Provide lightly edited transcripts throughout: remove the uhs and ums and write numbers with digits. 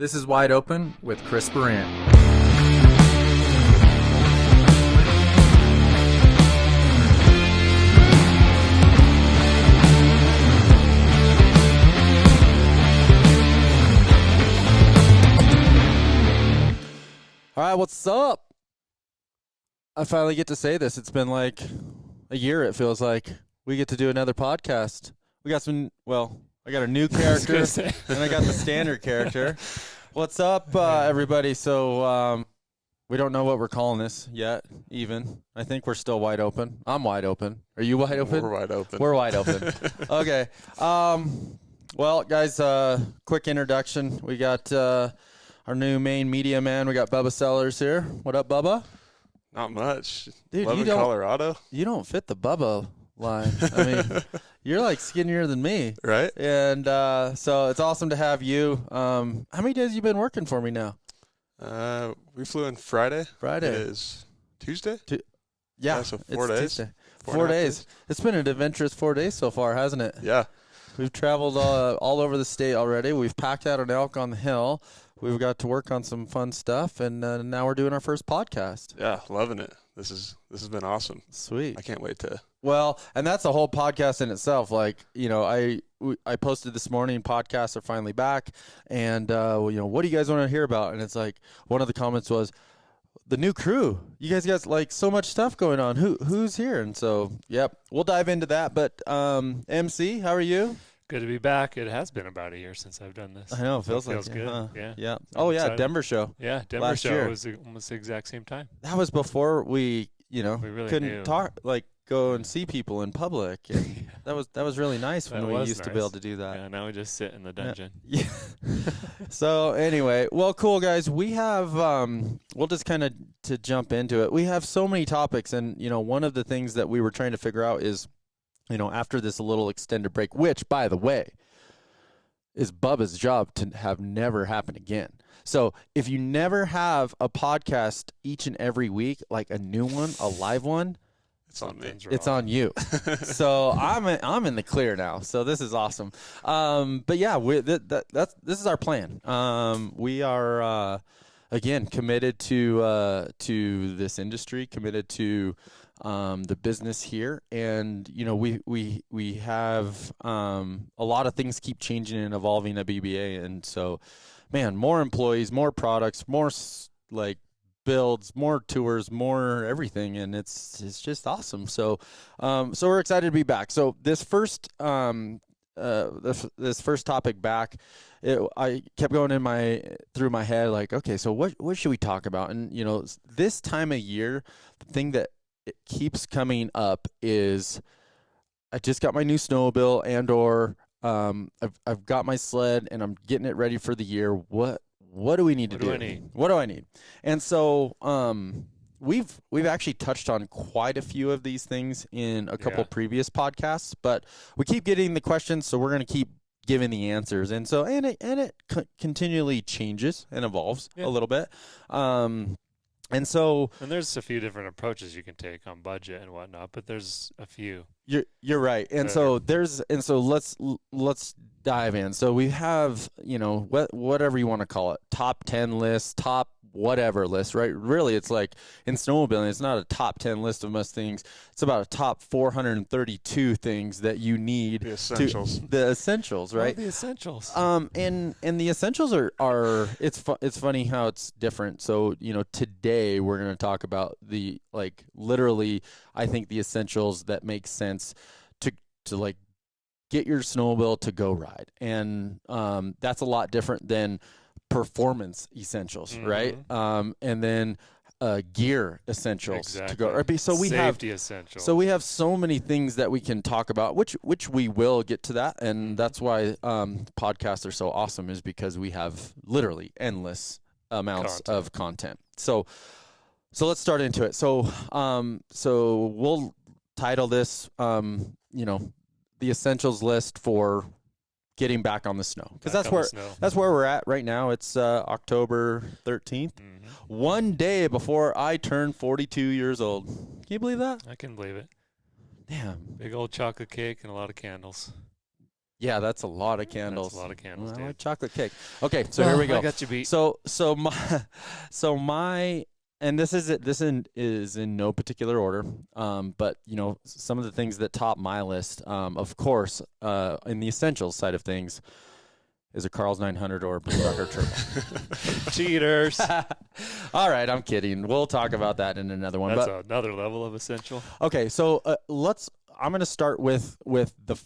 This is Wide Open with Chris Burandt. All right, what's up? I finally get to say this. It's been like a year, it feels like. We get to do another podcast. We got some, well, I got a new character, and I got the standard character. What's up, everybody? So we don't know what we're calling this yet, even. I think we're still wide open. I'm wide open. Are you wide open? We're wide open. We're wide open. Okay. Well, guys, quick introduction. We got our new main media man. We got Bubba Sellars here. What up, Bubba? Not much. Dude, Live in Colorado. You don't fit the Bubba line. I mean, you're like skinnier than me. Right. And so it's awesome to have you. How many days have you been working for me now? We flew in Friday. Friday. It is Tuesday? Yeah, so 4 days. Tuesday. 4 days. It's been an adventurous 4 days so far, hasn't it? Yeah. We've traveled all over the state already. We've packed out an elk on the hill. We've got to work on some fun stuff, and now we're doing our first podcast. Yeah, loving it. This has been awesome. Sweet. I can't wait to. Well, and that's a whole podcast in itself. Like, you know, I posted this morning, podcasts are finally back, and you know, what do you guys want to hear about? And it's like, one of the comments was, the new crew. You guys got like so much stuff going on. Who's here? And so, yep, we'll dive into that. But MC, how are you? Good to be back. It has been about a year since I've done this. I know, it feels good. Huh? Yeah. Oh, yeah, excited. Denver show. Yeah, Denver last show year. was almost the exact same time. That was before we, you know, We really couldn't knew. talk, like go and see people in public. And that was really nice when That we was used to be nice. able to do that. Yeah, now we just sit in the dungeon. Yeah. So anyway, well, cool guys. We have we'll just kind of to jump into it. We have so many topics, and you know, one of the things that we were trying to figure out is, you know, after this little extended break, which by the way is Bubba's job to have never happen again. So if you never have a podcast each and every week, like a new one, a live one, It's on me. it's on you. So I'm in the clear now. So this is awesome. But yeah, this is our plan. We are again committed to this industry, committed to the business here, and you know we have a lot of things keep changing and evolving at BBA, and so man, more employees, more products, more like builds, more tours, more everything, and it's just awesome. So so we're excited to be back. So this first this first topic back, I kept going through my head like, okay, so what should we talk about? And you know, this time of year, the thing that it keeps coming up is I just got my new snowmobile, and/or I've got my sled and I'm getting it ready for the year. What do we need to do? What do I need? And so we've actually touched on quite a few of these things in a couple previous podcasts, but we keep getting the questions, so we're going to keep giving the answers. And so and it continually changes and evolves a little bit. And so, And there's a few different approaches you can take on budget and whatnot, but there's a few. You're right. And so let's dive in. So we have, you know, whatever you want to call it, top 10 list, top whatever list, right? Really, it's like in snowmobiling, it's not a top 10 list of most things. It's about a top 432 things that you need. The essentials. The essentials, right? Oh, the essentials. And the essentials are it's funny how it's different. So, you know, today we're going to talk about the, like, literally, I think the essentials that make sense to like get your snowmobile to go ride. And that's a lot different than performance essentials, right? And then gear essentials to go. So we Safety essentials. So we have so many things that we can talk about, which we will get to that, and that's why podcasts are so awesome, is because we have literally endless amounts of content. So let's start into it. So we'll title this, you know, the essentials list for getting back on the snow, because that's where we're at right now. It's October 13th, one day before I turn 42 years old. Can you believe that? I can believe it. Damn. Big old chocolate cake and a lot of candles. Yeah, that's a lot of candles. That's a lot of candles, Well, I dude. like chocolate cake. Okay, so here we go. I got you beat. So my and this is in no particular order. But you know, some of the things that top my list, of course, in the essentials side of things, is a Carl's 900 or a Blue Rocker Turbo. Cheaters. All right, I'm kidding. We'll talk about that in another one. That's But another level of essential. okay, so I'm going to start with the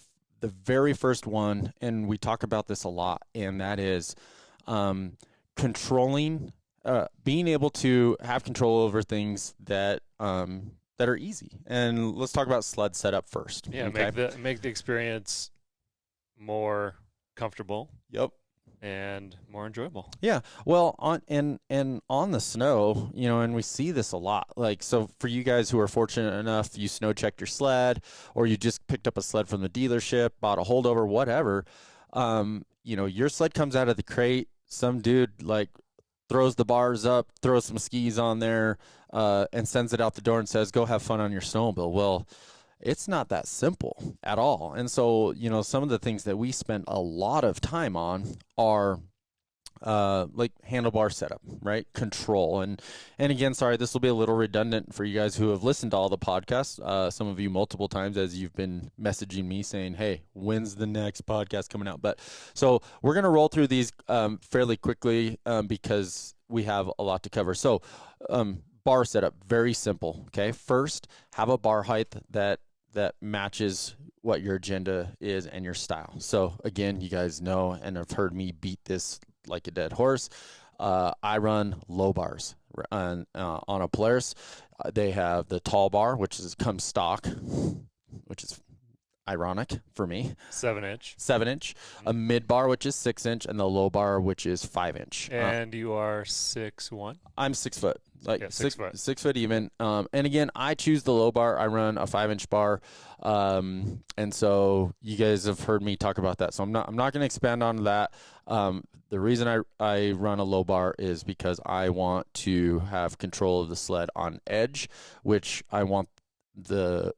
very first one, and we talk about this a lot, and that is controlling, being able to have control over things that are easy. And let's talk about sled setup first. Yeah, okay? make the experience more comfortable. Yep. And more enjoyable. Yeah. Well, on the snow, you know, and we see this a lot. Like, so for you guys who are fortunate enough, you snow checked your sled, or you just picked up a sled from the dealership, bought a holdover, whatever. You know, your sled comes out of the crate. Some dude like throws the bars up, throws some skis on there, and sends it out the door and says, "Go have fun on your snowmobile." Well, it's not that simple at all. And so, you know, some of the things that we spent a lot of time on are like handlebar setup, right? Control. And again, sorry, this will be a little redundant for you guys who have listened to all the podcasts. Some of you multiple times as you've been messaging me saying, "Hey, when's the next podcast coming out?" But so we're going to roll through these fairly quickly because we have a lot to cover. So bar setup, very simple. Okay. First, have a bar height that matches what your agenda is and your style. So again, you guys know and have heard me beat this like a dead horse. I run low bars on a Polaris. They have the tall bar, which comes stock, which is ironic for me. 7-inch. 7-inch, a mid bar, which is 6-inch, and the low bar, which is 5-inch. And you are 6'1"? I'm 6 foot. Like yeah, 6 foot. 6 foot even. And again, I choose the low bar. I run a 5-inch bar. And so you guys have heard me talk about that. So I'm not going to expand on that. The reason I run a low bar is because I want to have control of the sled on edge, which I want the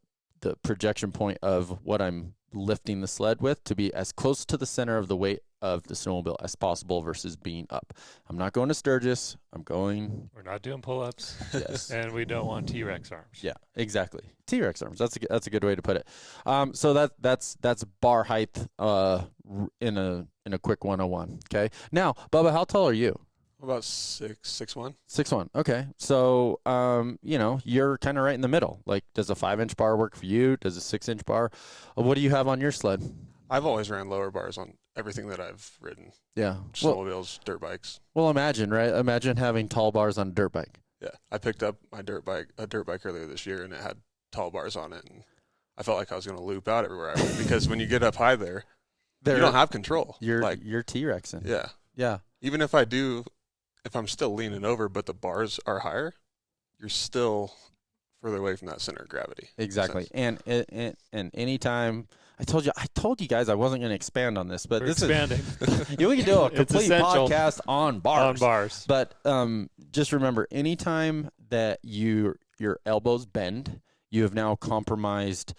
projection point of what I'm lifting the sled with to be as close to the center of the weight of the snowmobile as possible versus being up. I'm not going to Sturgis. We're not doing pull-ups. Yes. And we don't want T-Rex arms. Yeah, exactly. T-Rex arms. That's a good way to put it. So that's bar height in a quick 101. Okay. Now, Bubba, how tall are you? About 6'1". 6'1". Okay. So, you know, you're kind of right in the middle. Like, does a 5-inch bar work for you? Does a 6-inch bar? What do you have on your sled? I've always ran lower bars on everything that I've ridden. Yeah. Snowmobiles, dirt bikes. Well, imagine, right? Imagine having tall bars on a dirt bike. Yeah. I picked up a dirt bike earlier this year, and it had tall bars on it. And I felt like I was going to loop out everywhere I went because when you get up high there, you don't have control. You're T-Rexing. Yeah. Yeah. Even if I'm still leaning over, but the bars are higher, you're still further away from that center of gravity. Exactly. And anytime I told you guys I wasn't going to expand on this, but We're this expanding. is we can do a complete essential. podcast on bars. On bars. But just remember, anytime that your elbows bend, you have now compromised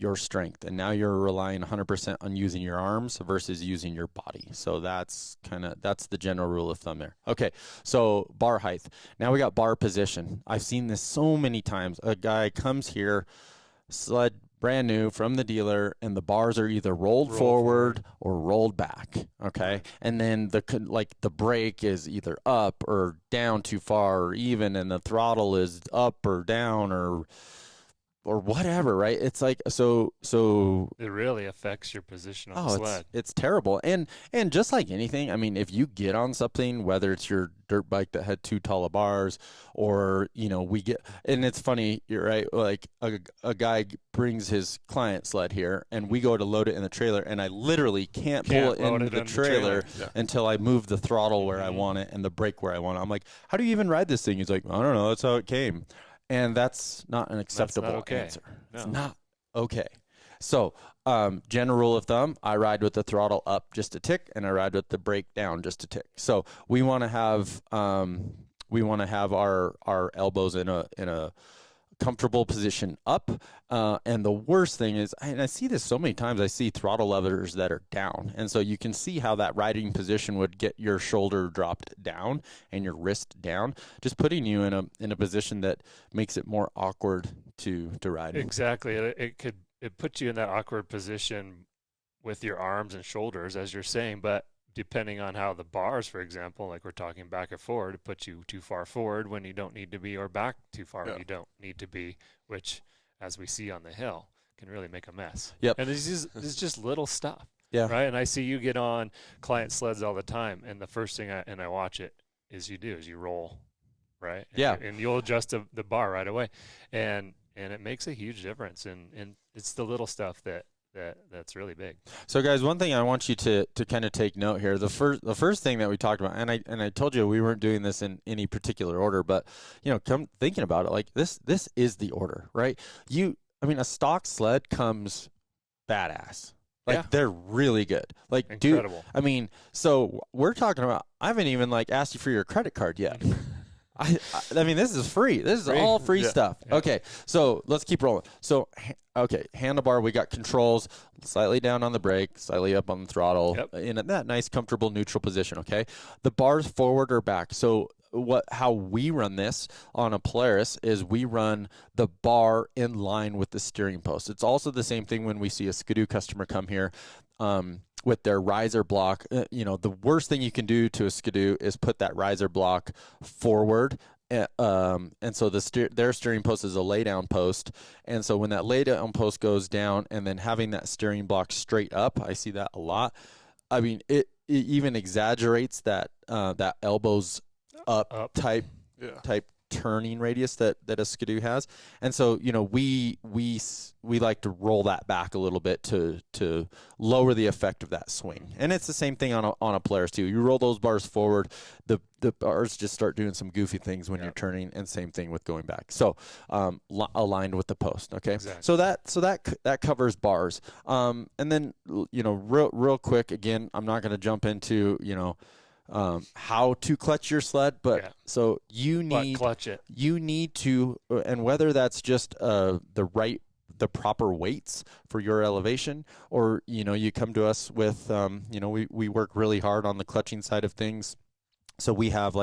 your strength, and now you're relying 100% on using your arms versus using your body. So that's the general rule of thumb there. Okay, so bar height. Now we got bar position. I've seen this so many times. A guy comes here, sled brand new from the dealer, and the bars are either rolled forward or rolled back. Okay, and then the brake is either up or down too far, or even, and the throttle is up or down or whatever, right? It's like so it really affects your position on the sled. It's terrible. And just like anything, I mean, if you get on something, whether it's your dirt bike that had too tall of bars, or and it's funny, you're right, like a guy brings his client sled here and we go to load it in the trailer, and I literally can't pull it into the trailer until I move the throttle where I want it and the brake where I want it. I'm like, how do you even ride this thing? He's like, I don't know, that's how it came. And that's not an acceptable answer. No. It's not okay. So, general rule of thumb, I ride with the throttle up just a tick, and I ride with the brake down just a tick. So we want to have our elbows in a comfortable position up. And the worst thing is, and I see this so many times, I see throttle levers that are down. And so you can see how that riding position would get your shoulder dropped down and your wrist down, just putting you in a position that makes it more awkward to ride. Exactly. It puts you in that awkward position with your arms and shoulders, as you're saying, but depending on how the bars, for example, like we're talking back or forward, it puts you too far forward when you don't need to be, or back too far when you don't need to be, which, as we see on the hill, can really make a mess. Yep. And this is just little stuff. Yeah. Right. And I see you get on client sleds all the time, and the first thing I watch it is you roll, right? And you'll adjust the bar right away, and it makes a huge difference. And it's the little stuff that's really big. So guys, one thing I want you to kind of take note here, the first thing that we talked about, and I told you we weren't doing this in any particular order, but come thinking about it, like this is the order, right? A stock sled comes badass. Like they're really good. Like incredible. So we're talking about, I haven't even asked you for your credit card yet. This is free. This is all free stuff. Yeah. Okay, so let's keep rolling. So, handlebar, we got controls, slightly down on the brake, slightly up on the throttle, in that nice, comfortable, neutral position, okay? The bars forward or back. So how we run this on a Polaris is we run the bar in line with the steering post. It's also the same thing when we see a Skidoo customer come here. With their riser block, the worst thing you can do to a Skidoo is put that riser block forward. And so their steering post is a lay-down post. And so when that lay-down post goes down and then having that steering block straight up, I see that a lot. It even exaggerates that elbows up type turning radius that a Skidoo has. And so we like to roll that back a little bit to lower the effect of that swing. And it's the same thing on a Polaris too. You roll those bars forward, the bars just start doing some goofy things when you're turning, and same thing with going back. So aligned with the post. Okay. Exactly. So that covers bars. And then real quick, again, I'm not going to jump into how to clutch your sled, but so you need clutch it. You need to, and whether that's just the proper weights for your elevation, or you come to us with we work really hard on the clutching side of things. So we have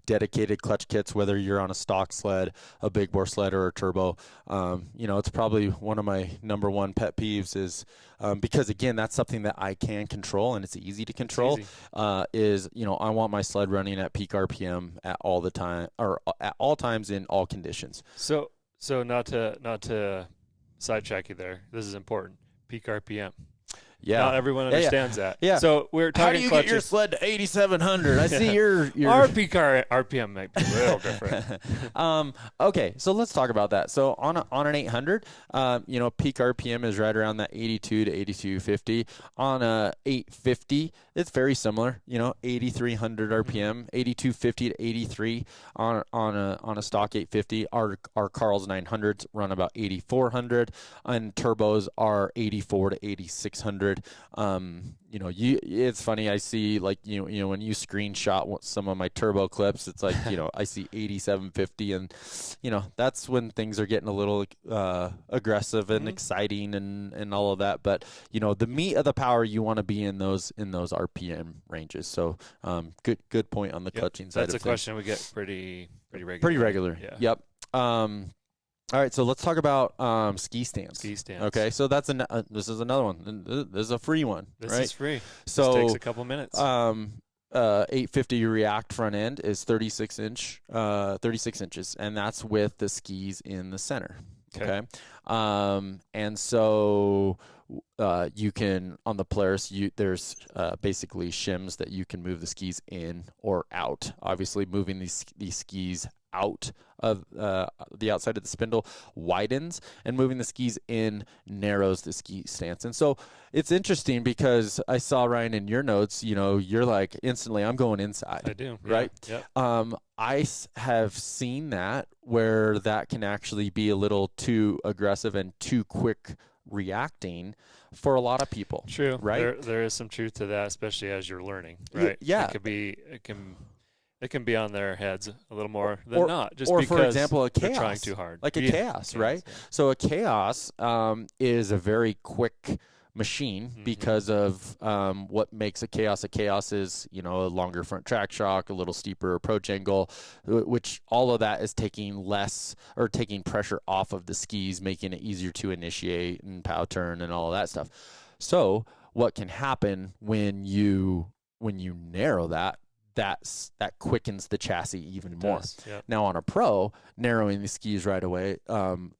dedicated clutch kits, whether you're on a stock sled, a big bore sled, or a turbo. It's probably one of my number one pet peeves is because, again, that's something that I can control and it's easy to control. Is I want my sled running at peak RPM at all the time, or at all times in all conditions. So not to sidetrack you there. This is important. Peak RPM. Yeah, not everyone understands that. Yeah. So we're talking. How do you get your sled to 8,700? I see your our peak RPM might be a little different. Okay, so let's talk about that. So on an 800, peak RPM is right around that 82 to 8250. On a 850, it's very similar. 8,300 RPM, 8250 to 83 on a stock 850. Our Carl's 900s run about 8,400, and turbos are 84 to 8,600. It's funny. I see when you screenshot some of my turbo clips, it's I see 8750, and that's when things are getting a little aggressive and exciting and all of that. But the meat of the power, you want to be in those RPM ranges. So good point on the clutching side. That's a question we get pretty regular. Pretty regular. Yeah. Yep. All right, so let's talk about ski stands. Ski stands. Okay, so this is another one. This is a free one. This right? is free. So this takes a couple minutes. 850 React front end is 36 inches, and that's with the skis in the center. Okay. And so you can, on the Polaris, there's basically shims that you can move the skis in or out. Obviously, moving these skis out of the outside of the spindle widens, and moving the skis in narrows the ski stance. And so it's interesting because I saw, Ryan, in your notes, you're like, instantly, I'm going inside. I do. Right? Yeah. Yep. I have seen that where that can actually be a little too aggressive and too quick reacting for a lot of people. True. Right? There is some truth to that, especially as you're learning. Right. Yeah. It can It can be on their heads a little more than or, not, just or because for example, a they're chaos, trying too hard. like a chaos, right? Yeah. So a chaos is a very quick machine because of what makes a chaos. A chaos is, a longer front track shock, a little steeper approach angle, which all of that is taking pressure off of the skis, making it easier to initiate and pow turn and all of that stuff. So what can happen when you narrow that quickens the chassis even more. Yep. Now on a pro, narrowing the skis right away,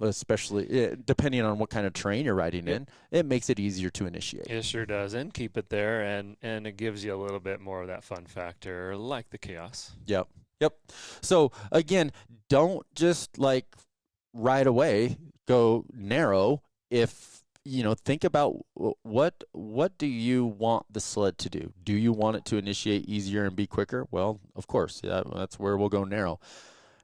especially depending on what kind of terrain you're riding in, it makes it easier to initiate. It sure does, and keep it there, and it gives you a little bit more of that fun factor, like the chaos. Yep. So again, don't just like right away go narrow. If think about what do you want the sled to do? Do you want it to initiate easier and be quicker? Well, of course, that's where we'll go narrow.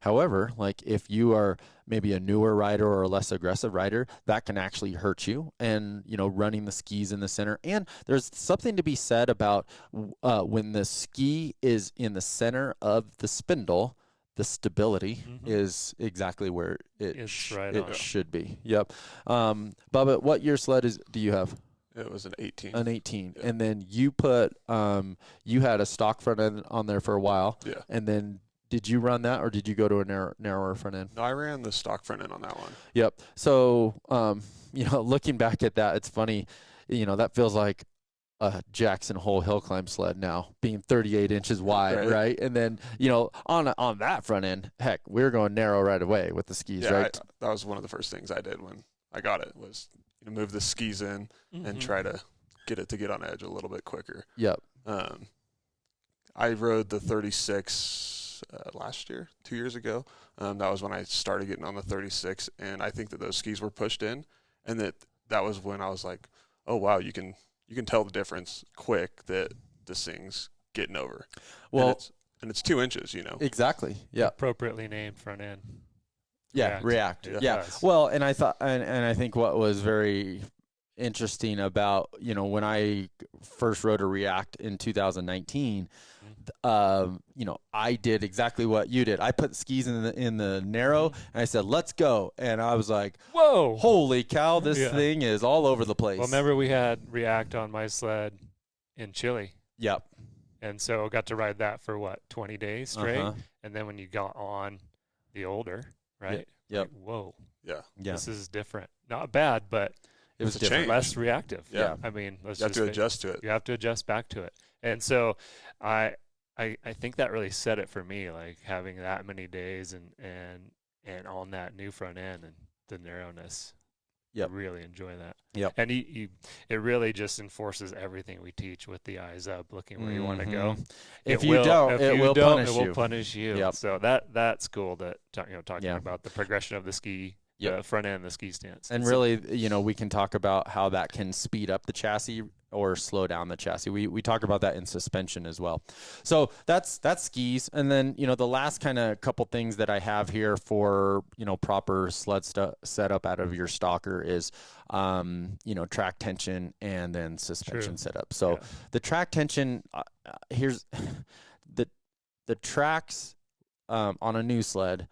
However, like if you are maybe a newer rider or a less aggressive rider, that can actually hurt you. And running the skis in the center. And there's something to be said about when the ski is in the center of the spindle. The stability is exactly where it should be. Yep. Bubba, what year sled do you have? It was an 18. An 18. Yeah. And then you put you had a stock front end on there for a while. Yeah. And then did you run that, or did you go to a narrower front end? No, I ran the stock front end on that one. Yep. So looking back at that, it's funny. That feels like a Jackson Hole hill climb sled now, being 38 inches wide, right? And then, on that front end, heck, we were going narrow right away with the skis, right? That was one of the first things I did when I got it was move the skis in and try to get it to get on edge a little bit quicker. Yep. I rode the 36 last year, 2 years ago. That was when I started getting on the 36, and I think that those skis were pushed in, and that was when I was like, oh, wow, you can tell the difference quick that this thing's getting over. Well, and it's 2 inches, Exactly. Yeah. Appropriately named front end. Yeah. React. Yeah. Well, and I thought, and I think what was very interesting about, when I first rode a React in 2019, I did exactly what you did. I put skis in the narrow, and I said, "Let's go!" And I was like, "Whoa, holy cow! This thing is all over the place." Well, remember we had React on my sled in Chile. Yep. And so I got to ride that for 20 days straight, and then when you got on the older, right? Yep. Like, whoa. Yeah. This is different. Not bad, but it was different. Less reactive. Yeah. I mean, you have to adjust to it. You have to adjust back to it, and so I think that really set it for me, like having that many days and on that new front end and the narrowness. Yep. I really enjoy that. Yep. And it really just enforces everything we teach with the eyes up, looking where you want to go. If you don't, it will punish you. Yep. So that's cool that talking about the progression of the ski. The front end, the ski stance. And really, we can talk about how that can speed up the chassis or slow down the chassis. We talk about that in suspension as well. So that's skis. And then, the last kind of couple things that I have here for, proper sled setup out of your stalker is, track tension and then suspension setup. So the track tension, here's the tracks on a new sled.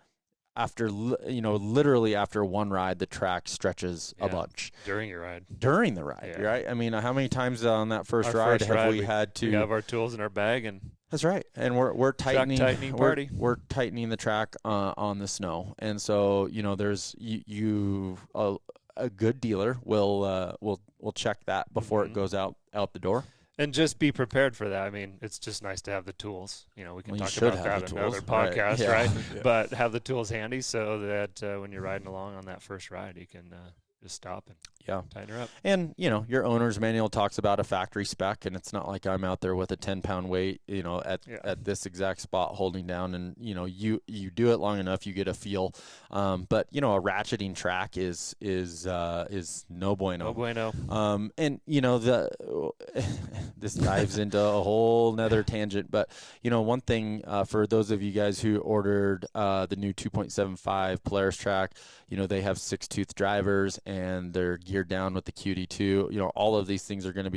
After literally after one ride, the track stretches a bunch during your ride. During the ride, right? I mean, how many times on that first ride have we had to? We have our tools in our bag, and that's right. And we're tightening. Track tightening party. We're tightening the track on the snow, and so there's a good dealer will check that before it goes out the door. And just be prepared for that. I mean, it's just nice to have the tools. We can talk about that in another podcast, right? Yeah. But have the tools handy so that when you're riding along on that first ride, you can just stop and tighten her up. And, your owner's manual talks about a factory spec, and it's not like I'm out there with a 10-pound weight, at this exact spot holding down. And, you do it long enough, you get a feel. But, a ratcheting track is no bueno. No bueno. And, this dives into a whole nother tangent. But, one thing for those of you guys who ordered the new 2.75 Polaris track, they have 6-tooth drivers, and they're geared down with the QD2. All of these things are going to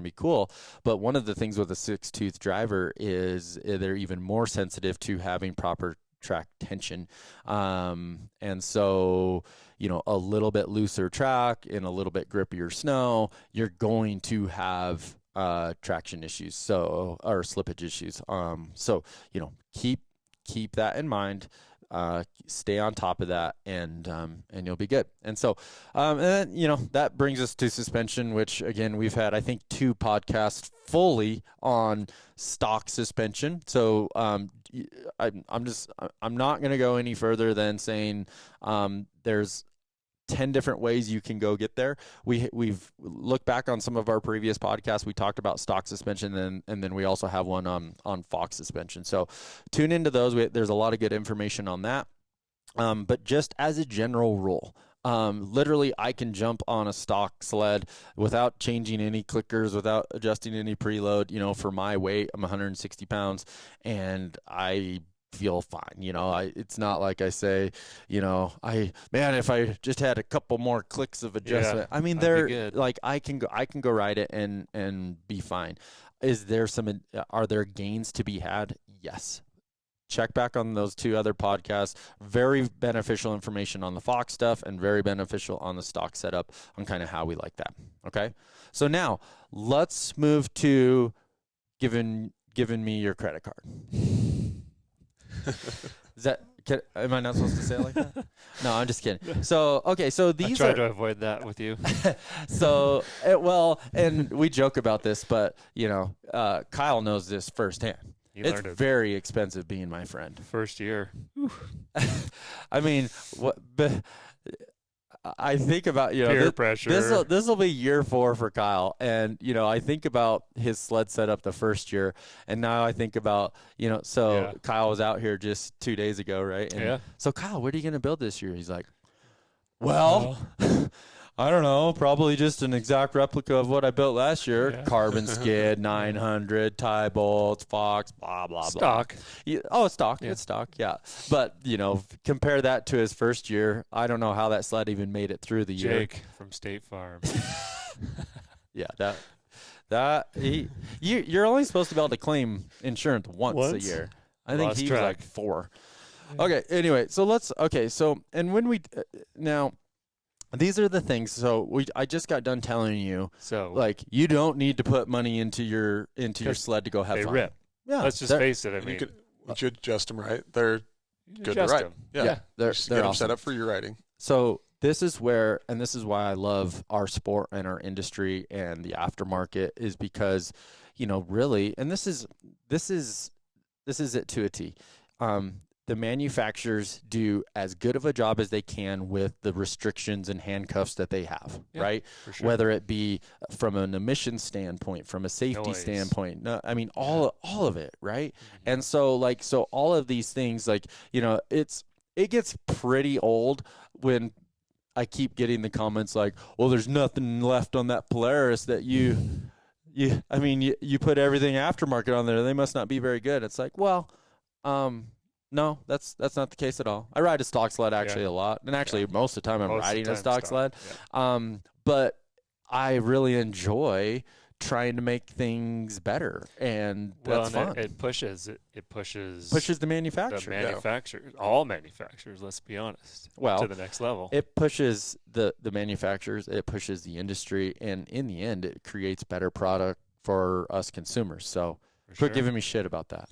be cool. But one of the things with a 6-tooth driver is they're even more sensitive to having proper track tension. And so, a little bit looser track and a little bit grippier snow, you're going to have traction issues, or slippage issues. So, keep that in mind. Stay on top of that, and you'll be good. And so, and then, that brings us to suspension, which again, we've had, I think, 2 podcasts fully on stock suspension. So, I'm not going to go any further than saying, there's 10 different ways you can go get there. We've looked back on some of our previous podcasts. We talked about stock suspension, and then we also have one on Fox suspension. So tune into those. There's a lot of good information on that. But just as a general rule, literally I can jump on a stock sled without changing any clickers, without adjusting any preload. For my weight, I'm 160 pounds, and I feel fine. It's not like I say, if I just had a couple more clicks of adjustment. I mean, they're like, I can go ride it and be fine. Are there gains to be had? Yes. Check back on those 2 other podcasts. Very beneficial information on the Fox stuff, and very beneficial on the stock setup on kind of how we like that. Okay. So now let's move to giving me your credit card. Am I not supposed to say it like that? No, I'm just kidding. So, okay, so these I tried to avoid that with you. So, and we joke about this, but, Kyle knows this firsthand. It's very expensive being my friend. First year. I mean, but I think about, peer pressure. This will be year 4 for Kyle. And, I think about his sled setup the first year. And now I think about, Kyle was out here just 2 days ago, right? And so, Kyle, what are you going to build this year? He's like, well, I don't know, probably just an exact replica of what I built last year. Yeah. Carbon skid, 900, tie bolts, Fox, blah, blah, blah. Stock. Stock. Yeah. It's stock, yeah. But, compare that to his first year. I don't know how that sled even made it through the year. Jake from State Farm. Yeah, you're only supposed to be able to claim insurance once a year. I think he was like 4. Yeah. Okay, anyway, and when we, now, these are the things. So I just got done telling you. So you don't need to put money into your sled to go have fun. They rip. Yeah. Let's just face it. I mean, you could adjust them right. They're good to ride. Yeah. They're get them set up for your riding. So this is why I love our sport and our industry and the aftermarket, is because, really, and this is it to a T. The manufacturers do as good of a job as they can with the restrictions and handcuffs that they have, right? For sure. Whether it be from an emission standpoint, from a safety standpoint, all of it, right? Mm-hmm. And so all of these things, it gets pretty old when I keep getting the comments like, well, there's nothing left on that Polaris that you put everything aftermarket on there. They must not be very good. It's like, well, no, that's not the case at all. I ride a stock sled actually a lot, and actually most of the time I'm riding a stock sled. Yeah. But I really enjoy trying to make things better, and that's fun. It pushes the manufacturer. All manufacturers. Let's be honest. To the next level. It pushes the manufacturers. It pushes the industry, and in the end, it creates better product for us consumers. So. Quit giving me shit about that.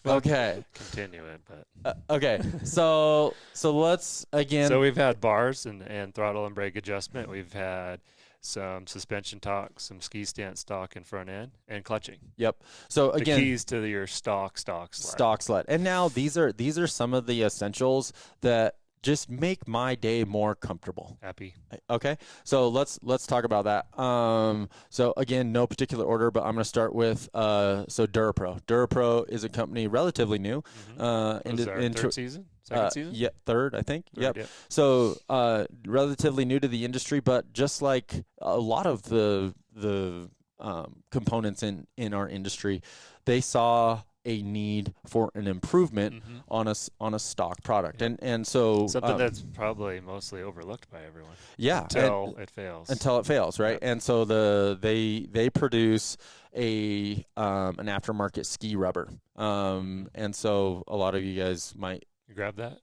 Okay. Continue it, but okay. So let's again. So we've had bars and throttle and brake adjustment. We've had some suspension torque, some ski stance stock and front end, and clutching. Yep. So again, the keys to your stock sled. Stock sled. And now these are some of the essentials that just make my day more comfortable. Happy. Okay. So let's talk about that. So again, no particular order, but I'm going to start with DuraPro. DuraPro is a company relatively new. Mm-hmm. Third season? Second season? Yeah, third, I think. Third, yep. So relatively new to the industry, but just like a lot of the components in our industry, they saw a need for an improvement on a stock product. And so something that's probably mostly overlooked by everyone. Yeah. Until it fails. Until it fails, right? And so they produce an aftermarket ski rubber. And so a lot of you guys might grab that.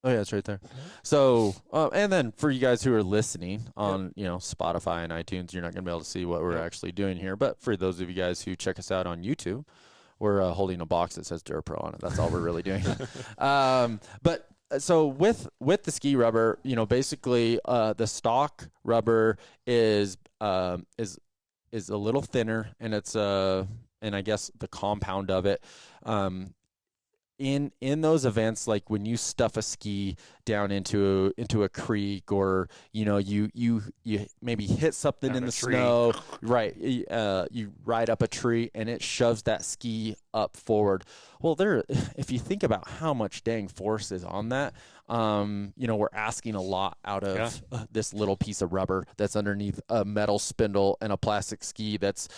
Oh yeah, it's right there. So, and then for you guys who are listening on, Spotify and iTunes, you're not going to be able to see what we're actually doing here. But for those of you guys who check us out on YouTube, we're holding a box that says DuraPro on it. That's all we're really doing. But so with the ski rubber, basically the stock rubber is a little thinner, and it's and I guess the compound of it. In those events, like when you stuff a ski down into a creek, or you maybe hit something in the snow, right? You ride up a tree and it shoves that ski up forward. Well, if you think about how much dang force is on that, we're asking a lot out of this little piece of rubber that's underneath a metal spindle and a plastic ski that's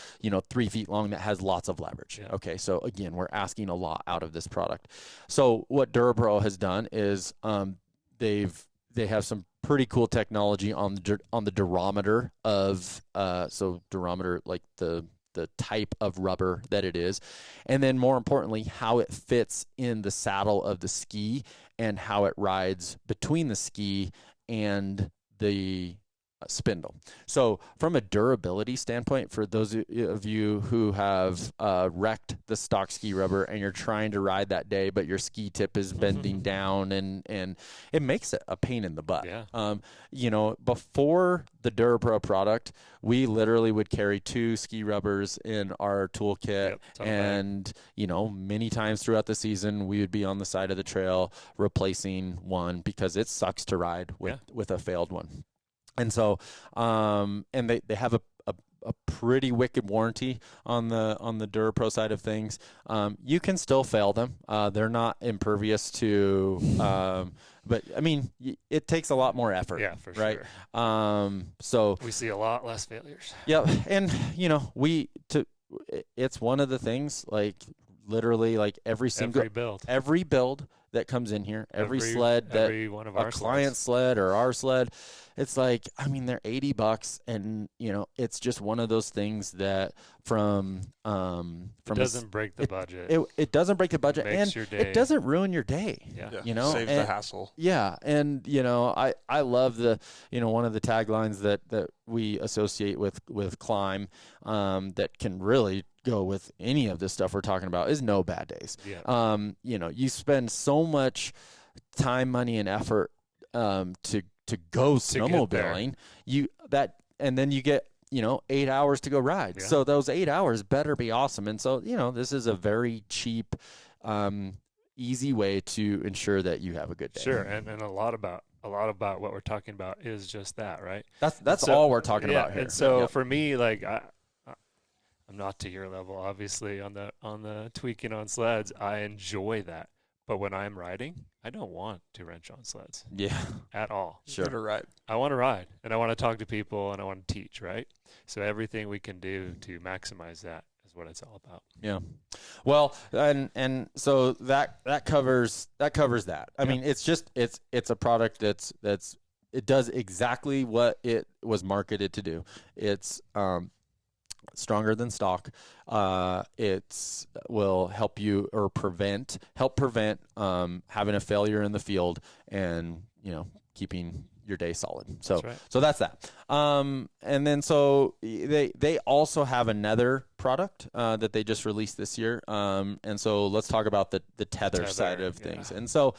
3 feet long that has lots of leverage. Yeah. Okay, so again, we're asking a lot out of this product. So what DuraPro has done is they have some pretty cool technology on the durometer of durometer, like the type of rubber that it is, and then more importantly, how it fits in the saddle of the ski and how it rides between the ski and the spindle. So from a durability standpoint, for those of you who have wrecked the stock ski rubber and you're trying to ride that day, but your ski tip is bending down and it makes it a pain in the butt. Yeah. Before the DuraPro product, we literally would carry 2 ski rubbers in our toolkit, and many times throughout the season we would be on the side of the trail replacing one because it sucks to ride with a failed one. And so, and they have a pretty wicked warranty on the DuraPro side of things. You can still fail them. They're not impervious to, but I mean, it takes a lot more effort. Yeah, for right? Sure. So we see a lot less failures. Yeah, and it's one of the things, like literally, like every build that comes in here, every sled that every one of our client sled or our sled, it's like, I mean, they're $80, and it's just one of those things that it doesn't break the budget. It doesn't break the budget, and it doesn't ruin your day. Yeah. Saves the hassle. Yeah, and I love one of the taglines that we associate with Climb, that can really go with any of this stuff we're talking about, is no bad days. Yeah. You spend so much time, money, and effort to go snowmobiling, and then you get 8 hours to go ride. Yeah. So those 8 hours better be awesome. And so this is a very cheap, easy way to ensure that you have a good day. Sure, and a lot about what we're talking about is just that, right? That's all we're talking about here. And so for me, like I'm not to your level, obviously, on the tweaking on sleds. I enjoy that, but when I'm riding, I don't want to wrench on sleds. Yeah, at all. Sure. To ride. I want to ride, and I want to talk to people, and I want to teach. Right. So everything we can do to maximize that is what it's all about. Yeah. Well, and so that covers that. I mean, it's a product it does exactly what it was marketed to do. It's stronger than stock. It will help you help prevent having a failure in the field, and keeping your day solid. So that's right. So that's that. And then so they also have another product that they just released this year. And so let's talk about the tether side of things. And so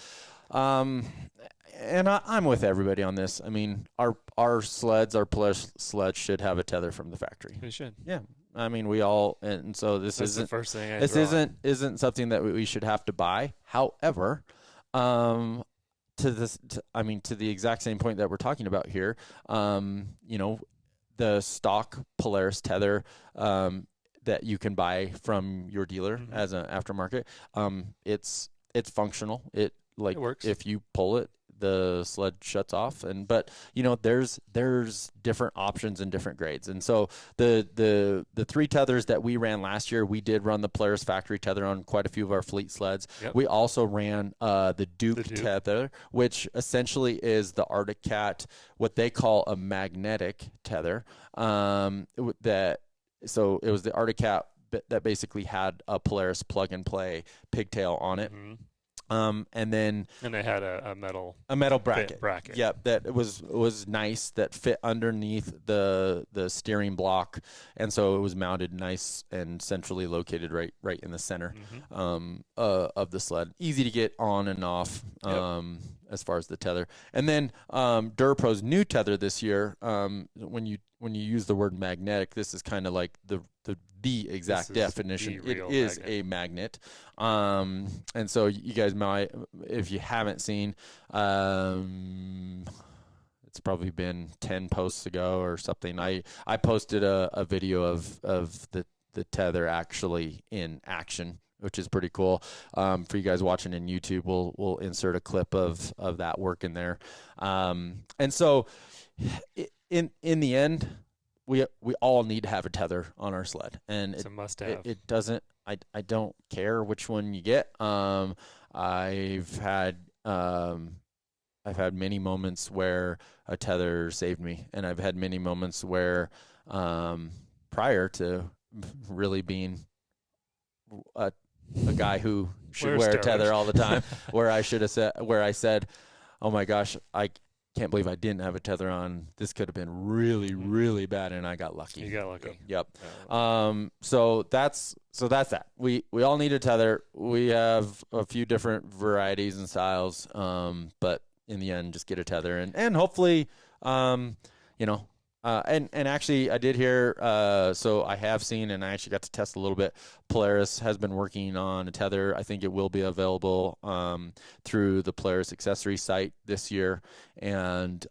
and I'm with everybody on this. I mean, our sleds, our plush sleds should have a tether from the factory. They should. Yeah. I mean, we all, and so this isn't the first thing. This isn't something that we should have to buy. However, to the exact same point that we're talking about here, the stock Polaris tether that you can buy from your dealer as an aftermarket, it's functional. It works. If you pull it, the sled shuts off. But there's different options and different grades. And so the 3 tethers that we ran last year, we did run the Polaris factory tether on quite a few of our fleet sleds. Yep. We also ran the Duke tether, which essentially is the Arctic Cat, what they call a magnetic tether. So it was the Arctic Cat that basically had a Polaris plug-and-play pigtail on it. Mm-hmm. And they had a metal bracket. Yep, that was nice, that fit underneath the steering block, and so it was mounted nice and centrally located right in the center of the sled. Easy to get on and off. As far as the tether. And then DuraPro's new tether this year, when you use the word magnetic, this is kind of like the exact definition. It is a magnet. And so you guys might, if you haven't seen, it's probably been 10 posts ago or something, I posted a video of the tether actually in action, which is pretty cool. For you guys watching in YouTube, we'll insert a clip of that work in there. And so in the end, we all need to have a tether on our sled, and it's a must-have. It doesn't. I don't care which one you get. I've had many moments where a tether saved me, and I've had many moments where prior to really being a guy who should wear a tether all the time, where I said, oh my gosh, I can't believe I didn't have a tether on. This could have been really, really bad, and I got lucky. You got lucky. Yep. So that's that. We all need a tether. We have a few different varieties and styles, but in the end, just get a tether, and hopefully, and actually I did hear, so I have seen, and I actually got to test a little bit. Polaris has been working on a tether. I think it will be available through the Polaris accessory site this year, and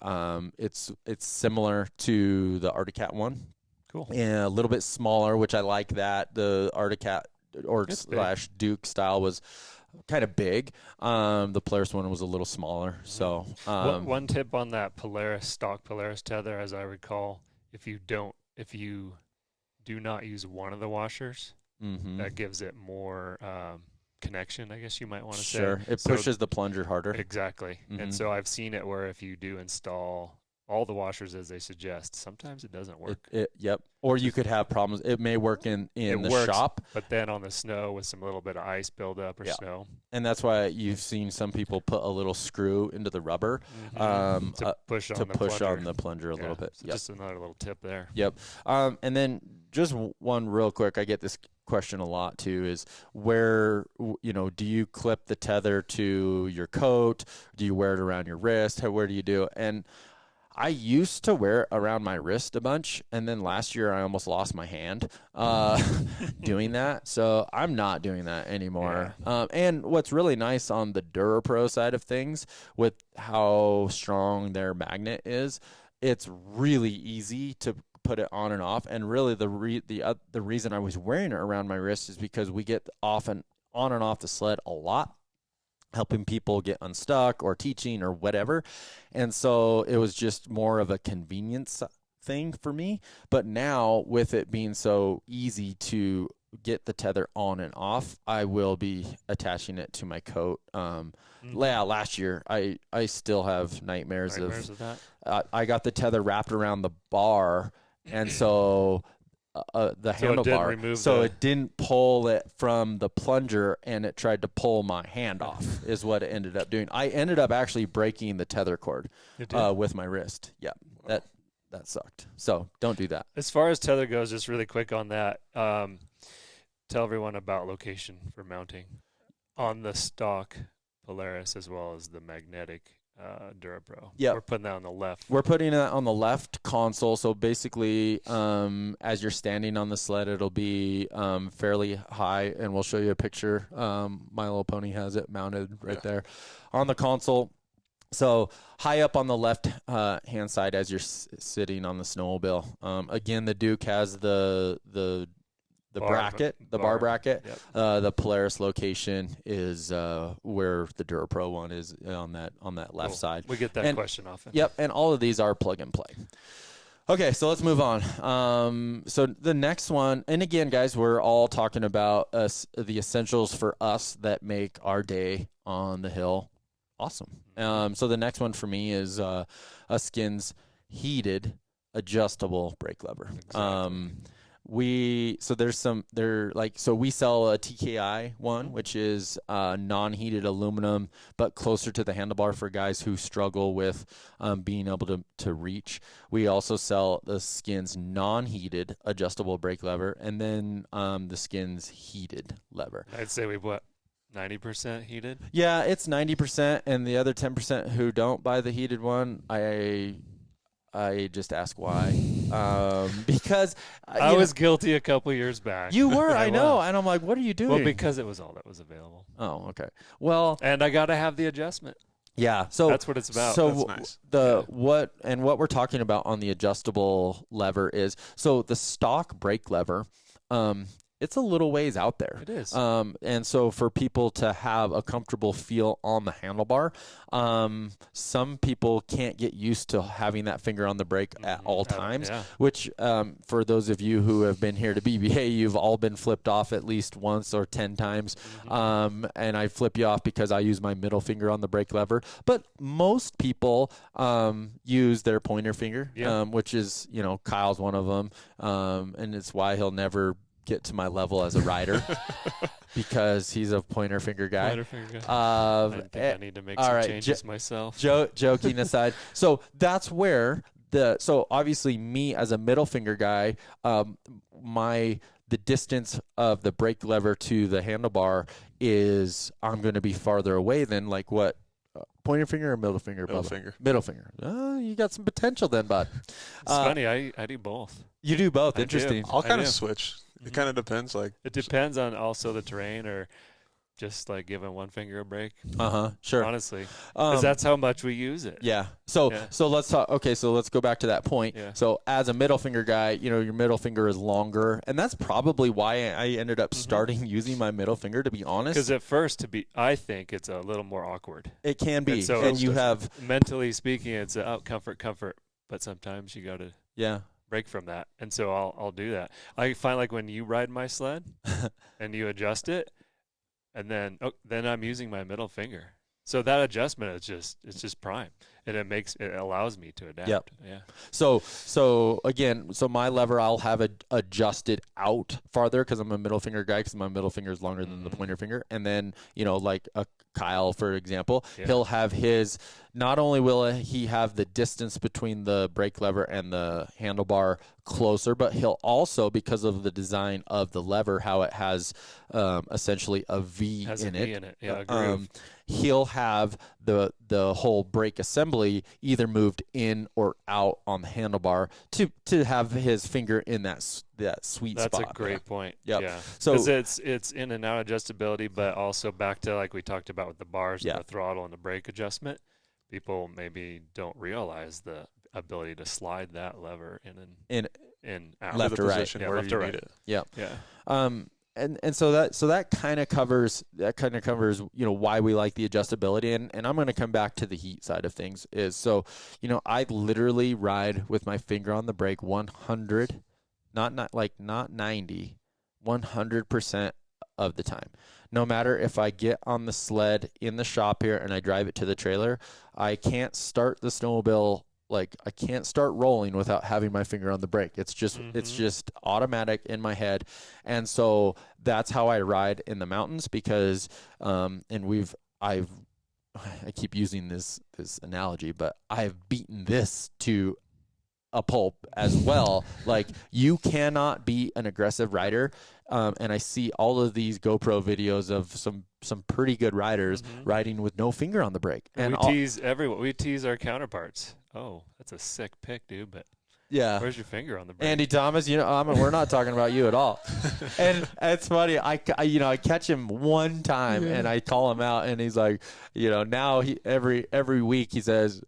it's similar to the Arctic Cat one. Cool. And a little bit smaller, which I like that. The Arctic Cat / Duke style was kind of big. The Polaris one was a little smaller. So one tip on that stock Polaris tether, as I recall, if you do not use one of the washers, that gives it more connection, I guess you might want to say. Sure, it pushes the plunger harder. Exactly. And so I've seen it where if you do install all the washers as they suggest, sometimes it doesn't work. Yep. Or you could have problems. It may work in the shop, but then on the snow with some little bit of ice buildup or snow. And that's why you've seen some people put a little screw into the rubber to push on the plunger a little bit. So just another little tip there. Yep. And then just one real quick, I get this question a lot too, is where, do you clip the tether to your coat? Do you wear it around your wrist? Where do you do it? And I used to wear it around my wrist a bunch, and then last year I almost lost my hand doing that. So I'm not doing that anymore. Yeah. And what's really nice on the DuraPro side of things, with how strong their magnet is, it's really easy to put it on and off. And really the reason I was wearing it around my wrist is because we get on and off the sled a lot, helping people get unstuck or teaching or whatever. And so it was just more of a convenience thing for me. But now, with it being so easy to get the tether on and off, I will be attaching it to my coat. Last year, I still have nightmares of that. I got the tether wrapped around the bar, and so the handlebar, it didn't pull it from the plunger, and it tried to pull my hand off is what it ended up doing. I ended up actually breaking the tether cord with my wrist. Yeah, that sucked. So don't do that. As far as tether goes, just really quick on that, tell everyone about location for mounting on the stock Polaris as well as the magnetic DuraPro. Yeah, we're putting that on the left. We're putting that on the left console. So basically, as you're standing on the sled, it'll be fairly high, and we'll show you a picture. My Little Pony has it mounted right there on the console. So high up on the left hand side as you're sitting on the snowmobile. Again, the Duke has the bracket, the bar bracket. Yep. The Polaris location is where the DuraPro one is on that left side. We get that question often. Yep, and all of these are plug and play. Okay, so let's move on. So the next one, and again, guys, we're all talking about the essentials for us that make our day on the hill awesome. So the next one for me is a Skins heated adjustable brake lever. Exactly. We sell a TKI one, which is non-heated aluminum, but closer to the handlebar for guys who struggle with being able to reach. We also sell the Skins non-heated adjustable brake lever, and then the Skins heated lever. I'd say we've 90% heated? Yeah, it's 90%, and the other 10% who don't buy the heated one, I just ask why. Because I was guilty a couple years back. You were, I know. And I'm like, what are you doing? Well, because it was all that was available. Oh, okay. Well, and I got to have the adjustment. Yeah. So that's what it's about. So that's nice. What we're talking about on the adjustable lever is, so the stock brake lever, it's a little ways out there. It is. And so for people to have a comfortable feel on the handlebar, some people can't get used to having that finger on the brake at all times, which for those of you who have been here to BBA, you've all been flipped off at least once or 10 times. And I flip you off because I use my middle finger on the brake lever. But most people use their pointer finger, which is, Kyle's one of them. And it's why he'll never get to my level as a rider because he's a pointer finger guy. I think I need to make some changes myself. Joking aside, so that's where so obviously me as a middle finger guy, the distance of the brake lever to the handlebar is I'm going to be farther away than like what. Pointer finger or middle finger? Middle finger. Middle finger. You got some potential then, bud. It's funny. I do both. You do both. Interesting. I'll kind of switch. It kind of depends. It depends on also the terrain, or just like giving one finger a break. Sure. Honestly, because that's how much we use it. Yeah. So let's talk. Okay. So let's go back to that point. Yeah. So as a middle finger guy, your middle finger is longer, and that's probably why I ended up starting using my middle finger. To be honest, because at first, I think it's a little more awkward. It can be, and you have mentally speaking, it's comfort, but sometimes you got to break from that, and so I'll do that. I find like when you ride my sled and you adjust it, and then I'm using my middle finger. So that adjustment is just prime, and it allows me to adapt. Yep. Yeah. So again, my lever I'll have it adjusted out farther because I'm a middle finger guy because my middle finger is longer than the pointer finger, and then like a Kyle, for example, he'll have his. Not only will he have the distance between the brake lever and the handlebar closer, but he'll also, because of the design of the lever, how it has essentially a V in it. Yeah, groove. He'll have the whole brake assembly either moved in or out on the handlebar to have his finger in that sweet spot. That's a great point. Yep. Yeah. So it's in and out adjustability, but also back to like we talked about with the bars and the throttle and the brake adjustment. People maybe don't realize the ability to slide that lever in out left to or the right. position where you need it. Yeah. Yeah. And so that kind of covers why we like the adjustability, and I'm going to come back to the heat side of things. Is so I literally ride with my finger on the brake 100, not 90, 100% of the time. No matter if I get on the sled in the shop here and I drive it to the trailer, I can't start the snowmobile. Like I can't start rolling without having my finger on the brake. It's just automatic in my head. And so that's how I ride in the mountains because I keep using this analogy, but I've beaten this to a pulp as well. Like you cannot be an aggressive rider. And I see all of these GoPro videos of some pretty good riders riding with no finger on the brake. And we tease our counterparts. Oh, that's a sick pick, dude. But Yeah. Where's your finger on the brake? Andy Thomas, we're not talking about you at all. And it's funny. I catch him one time and I call him out, and he's like, now every week he says,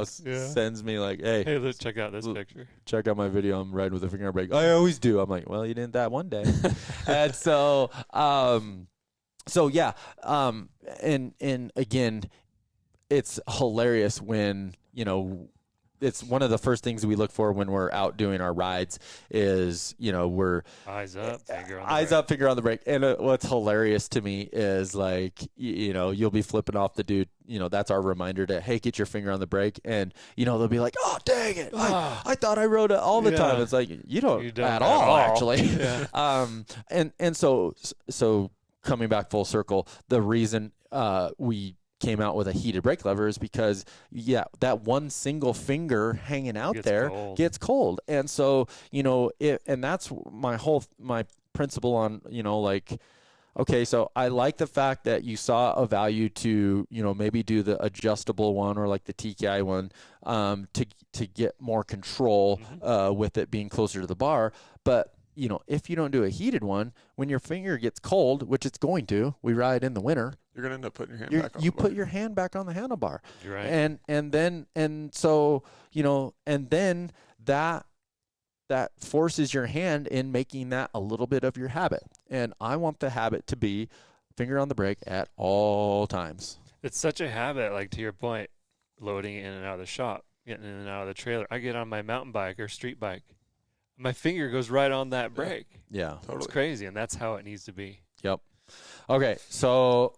sends me like, hey, let's check out this picture. Check out my video. I'm riding with a finger on brake. I always do. I'm like, well, you didn't that one day. And so, and again, it's hilarious when, it's one of the first things we look for when we're out doing our rides is, we're eyes up, finger on the brake. And what's hilarious to me is like, you'll be flipping off the dude, that's our reminder to, hey, get your finger on the brake. And, they'll be like, oh, dang it. I thought I rode it all the time. It's like, you don't at all, actually. Yeah. And so coming back full circle, the reason, we came out with a heated brake lever is because that one single finger hanging out gets cold. And so and that's my principle on okay, so I like the fact that you saw a value to maybe do the adjustable one or like the TKI one to get more control with it being closer to the bar. But if you don't do a heated one, when your finger gets cold, which it's going to, we ride in the winter, you're going to end up putting your hand back on you put your hand back on the handlebar. You're right. And then that forces your hand in making that a little bit of your habit. And I want the habit to be finger on the brake at all times. It's such a habit, like to your point, loading in and out of the shop, getting in and out of the trailer. I get on my mountain bike or street bike. My finger goes right on that brake. Yeah. Totally. It's crazy, and that's how it needs to be. Yep. Okay, so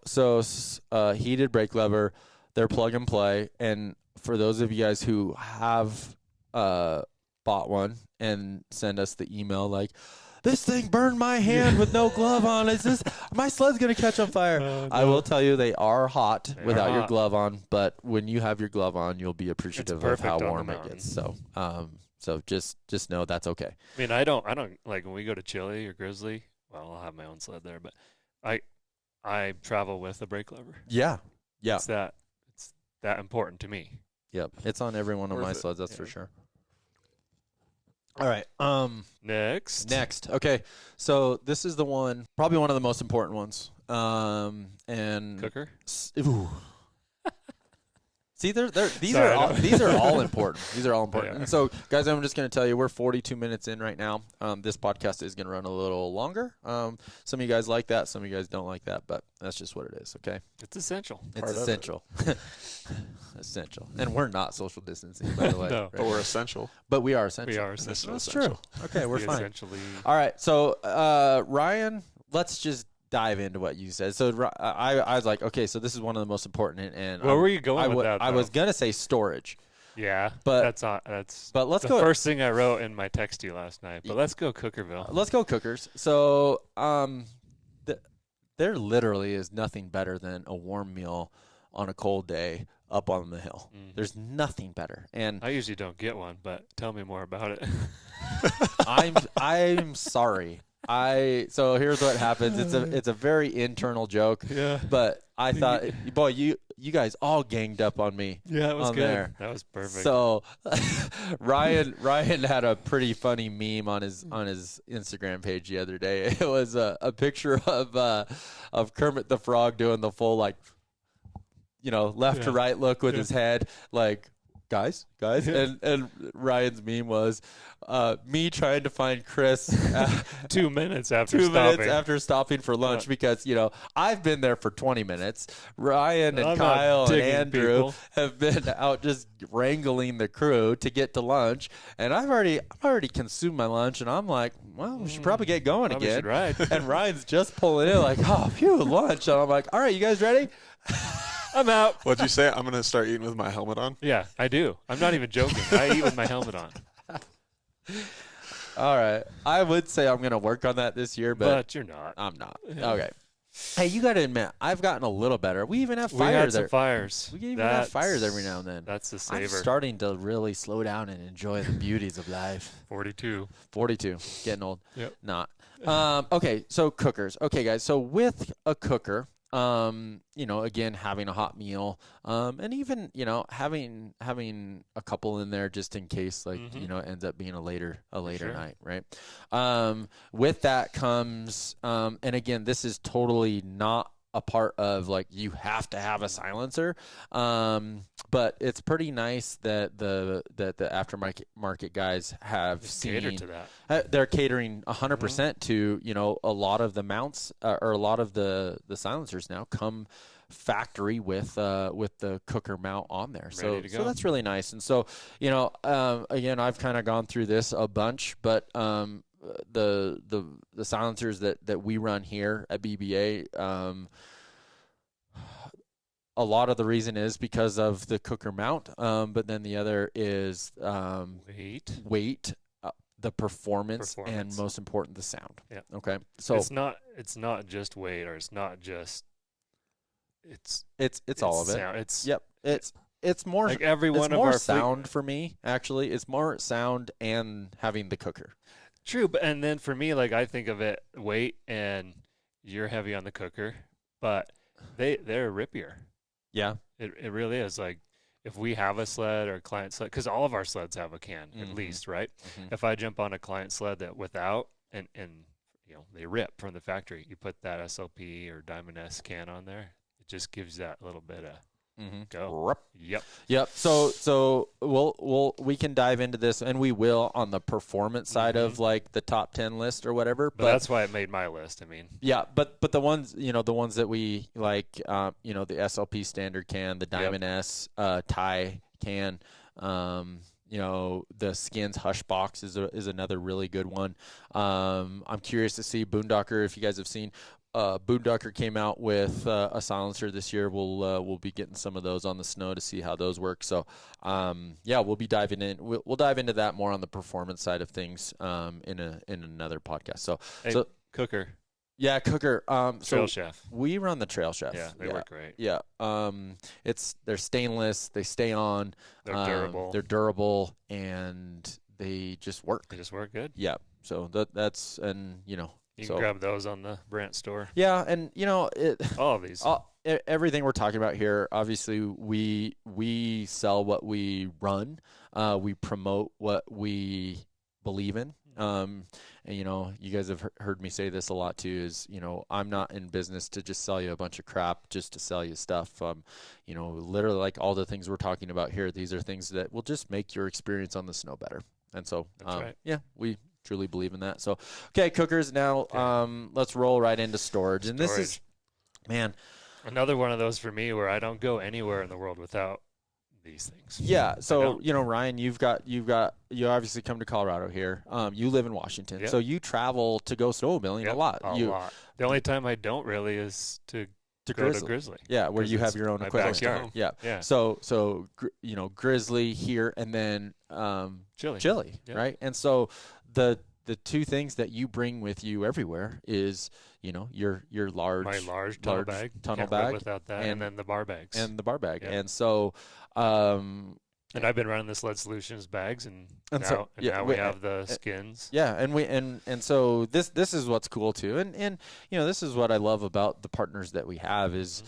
heated brake lever, they're plug and play. And for those of you guys who have bought one and send us the email like, this thing burned my hand with no glove on. My sled's going to catch on fire. No. I will tell you they are hot without your glove on, but when you have your glove on, you'll be appreciative of how warm it gets. So just know that's okay. I mean, I don't like when we go to Chile or Grizzly. Well, I'll have my own sled there, but I travel with a brake lever. Yeah. It's that important to me. Yep. It's on every one of my sleds, that's for sure. All right. Next. Okay. So this is the one, probably one of the most important ones. And cooker. Ooh. See, these are all important. These are all important. And so, guys, I'm just going to tell you, we're 42 minutes in right now. This podcast is going to run a little longer. Some of you guys like that. Some of you guys don't like that, but that's just what it is, okay? It's essential. It's essential. Essential. And we're not social distancing, by the way. No, right? But we're essential. But we are essential. We are essential. That's true. Okay, we're fine. Essentially. All right, so, Ryan, let's just dive into what you said. So I was like, okay, so this is one of the most important. And where were you going with that? I was gonna say storage. Yeah, but that's. But let's the go. First thing I wrote in my text to you last night. But let's go Cookerville. Let's go Cookers. So there literally is nothing better than a warm meal on a cold day up on the hill. Mm-hmm. There's nothing better. And I usually don't get one, but tell me more about it. I'm sorry. So here's what happens. It's a very internal joke. Yeah. But I thought, boy, you guys all ganged up on me. Yeah, it was good. There. That was perfect. So Ryan had a pretty funny meme on his Instagram page the other day. It was a picture of Kermit the Frog doing the full left to right look with his head like, guys, and Ryan's meme was me trying to find Chris 2 minutes after stopping for lunch because I've been there for 20 minutes. Ryan and Kyle and Andrew have been out just wrangling the crew to get to lunch, and I've already consumed my lunch, and I'm like, well, we should probably get going again. Right. And Ryan's just pulling in like, oh, phew, lunch, and I'm like, all right, you guys ready? I'm out. What'd you say? I'm going to start eating with my helmet on? Yeah, I do. I'm not even joking. I eat with my helmet on. All right. I would say I'm going to work on that this year, but you're not. I'm not. Okay. Hey, you got to admit, I've gotten a little better. We even have fires. We had some fires. We even have fires every now and then. That's the savor. I'm starting to really slow down and enjoy the beauties of life. 42. Getting old. Yep. Not. Okay, so cookers. Okay, guys. So with a cooker, you know, again, having a hot meal, and even, you know, having a couple in there just in case, like, you know, it ends up being a later sure. night, right? With that comes, and again, this is totally not a part of like you have to have a silencer, but it's pretty nice that the aftermarket guys have catered to that. they're catering 100% to, you know, a lot of the mounts or a lot of the silencers now come factory with the cooker mount on there, so that's really nice. And so, you know, again, I've kind of gone through this a bunch, but the silencers that we run here at BBA, a lot of the reason is because of the cooker mount, but then the other is weight, the performance, and most important, the sound. Yeah. Okay. So it's not just weight, or it's not just it's all of it. Sound. It's more like every one of our sound for me. Actually, it's more sound and having the cooker. True, but and then for me, like I think of it weight, and you're heavy on the cooker, but they're rippier. Yeah, it really is. Like if we have a sled or a client sled, because all of our sleds have a can at least, right? If I jump on a client sled that without and you know they rip from the factory, you put that SLP or Diamond S can on there, it just gives that little bit of go. Yep. So we can dive into this, and we will on the performance side of like the top 10 list or whatever. But that's why it made my list. I mean, yeah, but the ones, you know, the ones that we like, you know, the SLP standard can, the Diamond S tie can, you know, the Skins Hush Box is another really good one. I'm curious to see Boondocker, if you guys have seen. Boondocker came out with a silencer this year. We'll be getting some of those on the snow to see how those work. So yeah, we'll be diving in. We'll dive into that more on the performance side of things in another podcast. So cooker. Yeah, cooker. Trail chef. We run the Trail Chef. Yeah, they work great. Yeah. They're stainless. They stay on. They're durable. They're durable, and they just work. They just work good. Yeah. So that's, and you know. You can grab those on the Burandt store. Yeah, and you know all of these. Everything we're talking about here, obviously we sell what we run. We promote what we believe in. And you know, you guys have heard me say this a lot too, is, you know, I'm not in business to just sell you a bunch of crap just to sell you stuff. You know, literally like all the things we're talking about here, these are things that will just make your experience on the snow better. And so, yeah, we truly believe in that. So, okay, cookers. Now, let's roll right into storage. And this is, man, another one of those for me where I don't go anywhere in the world without these things. Yeah. So, you know, Ryan, you obviously come to Colorado here. You live in Washington, so you travel to go snowmobiling a lot. A lot. The only time I don't really is to go to Grizzly. Yeah, where you have your own equipment. Backyard. Yeah. So you know, Grizzly here, and then Chili, right? And so the two things that you bring with you everywhere is, you know, your my large tunnel bag. Can't live without that, and then the bar bags. And so and I've been running the Sled Solutions bags, and now we have the skins. Yeah, and so this is what's cool too, and you know, this is what I love about the partners that we have is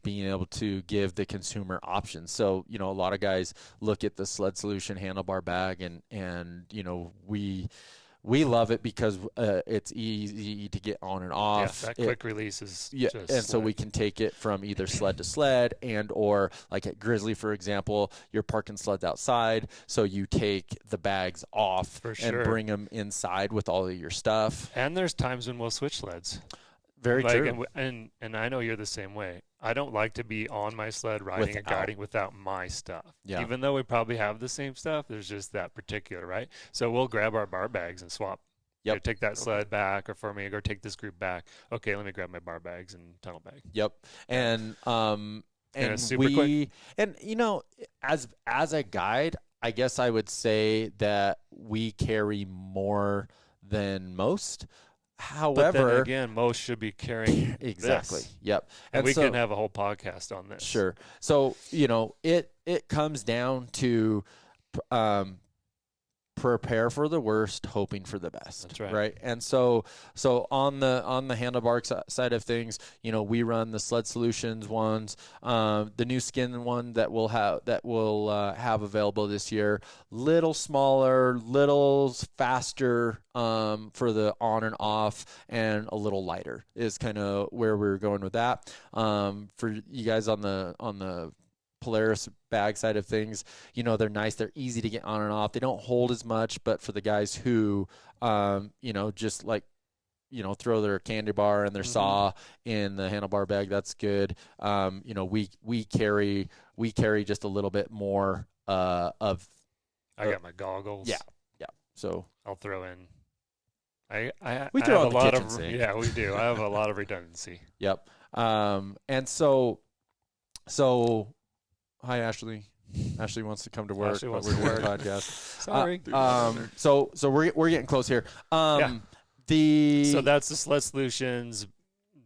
being able to give the consumer options. So, you know, a lot of guys look at the Sled Solution handlebar bag, and you know, we love it because it's easy to get on and off. Yeah, that quick release is so we can take it from either sled to sled, and or like at Grizzly, for example, you're parking sleds outside, so you take the bags off and bring them inside with all of your stuff. And there's times when we'll switch sleds. Very true. And I know you're the same way. I don't like to be on my sled riding and guiding without my stuff. Yeah. Even though we probably have the same stuff, there's just that particular, right? So we'll grab our bar bags and swap. Yep. Take that sled back, or for me, or take this group back. Okay, let me grab my bar bags and tunnel bag. Yep. And super quick. And you know, as a guide, I guess I would say that we carry more than most. However, but then again, most should be carrying exactly. This. Yep. And we can have a whole podcast on this. Sure. So, you know, it comes down to prepare for the worst, hoping for the best. That's right. Right. And so on the Handlebar side of things, we run the Sled Solutions ones, the new skin one that we'll have available this year. Little smaller, little faster for the on and off, and a little lighter is kind of where we're going with that. For you guys on the Polaris bag side of things, they're nice, they're easy to get on and off, they don't hold as much, but for the guys who just like throw their candy bar and their saw in the handlebar bag, that's good. We carry just a little bit more of I got my goggles. Yeah so I'll throw in we I throw have on the kitchen sink. Yeah, we do. I have a lot of redundancy. Yep. And so hi, Ashley. Ashley wants to come to work. Ashley wants we're to doing a work. podcast. Sorry. So we're getting close here. Yeah. The So that's the Sled Solutions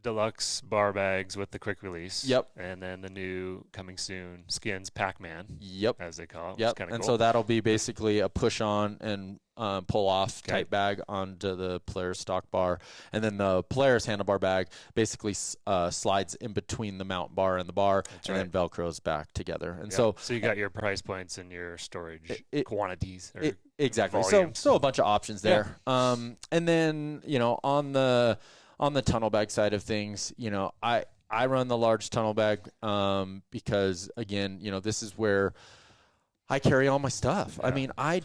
deluxe bar bags with the quick release. Yep. And then the new coming soon Skins Pac-Man. Yep. As they call it. Yep. Kind of And cool. so that'll be basically a push on and pull off Okay. type bag onto the Polaris stock bar, and then the Polaris handlebar bag basically slides in between the mount bar and the bar, That's and right. then Velcros back together. And Yeah. So you got your price points and your storage quantities. Exactly. volumes. So a bunch of options there. And then on the tunnel bag side of things, I run the large tunnel bag because again, this is where I carry all my stuff. Yeah. I mean, I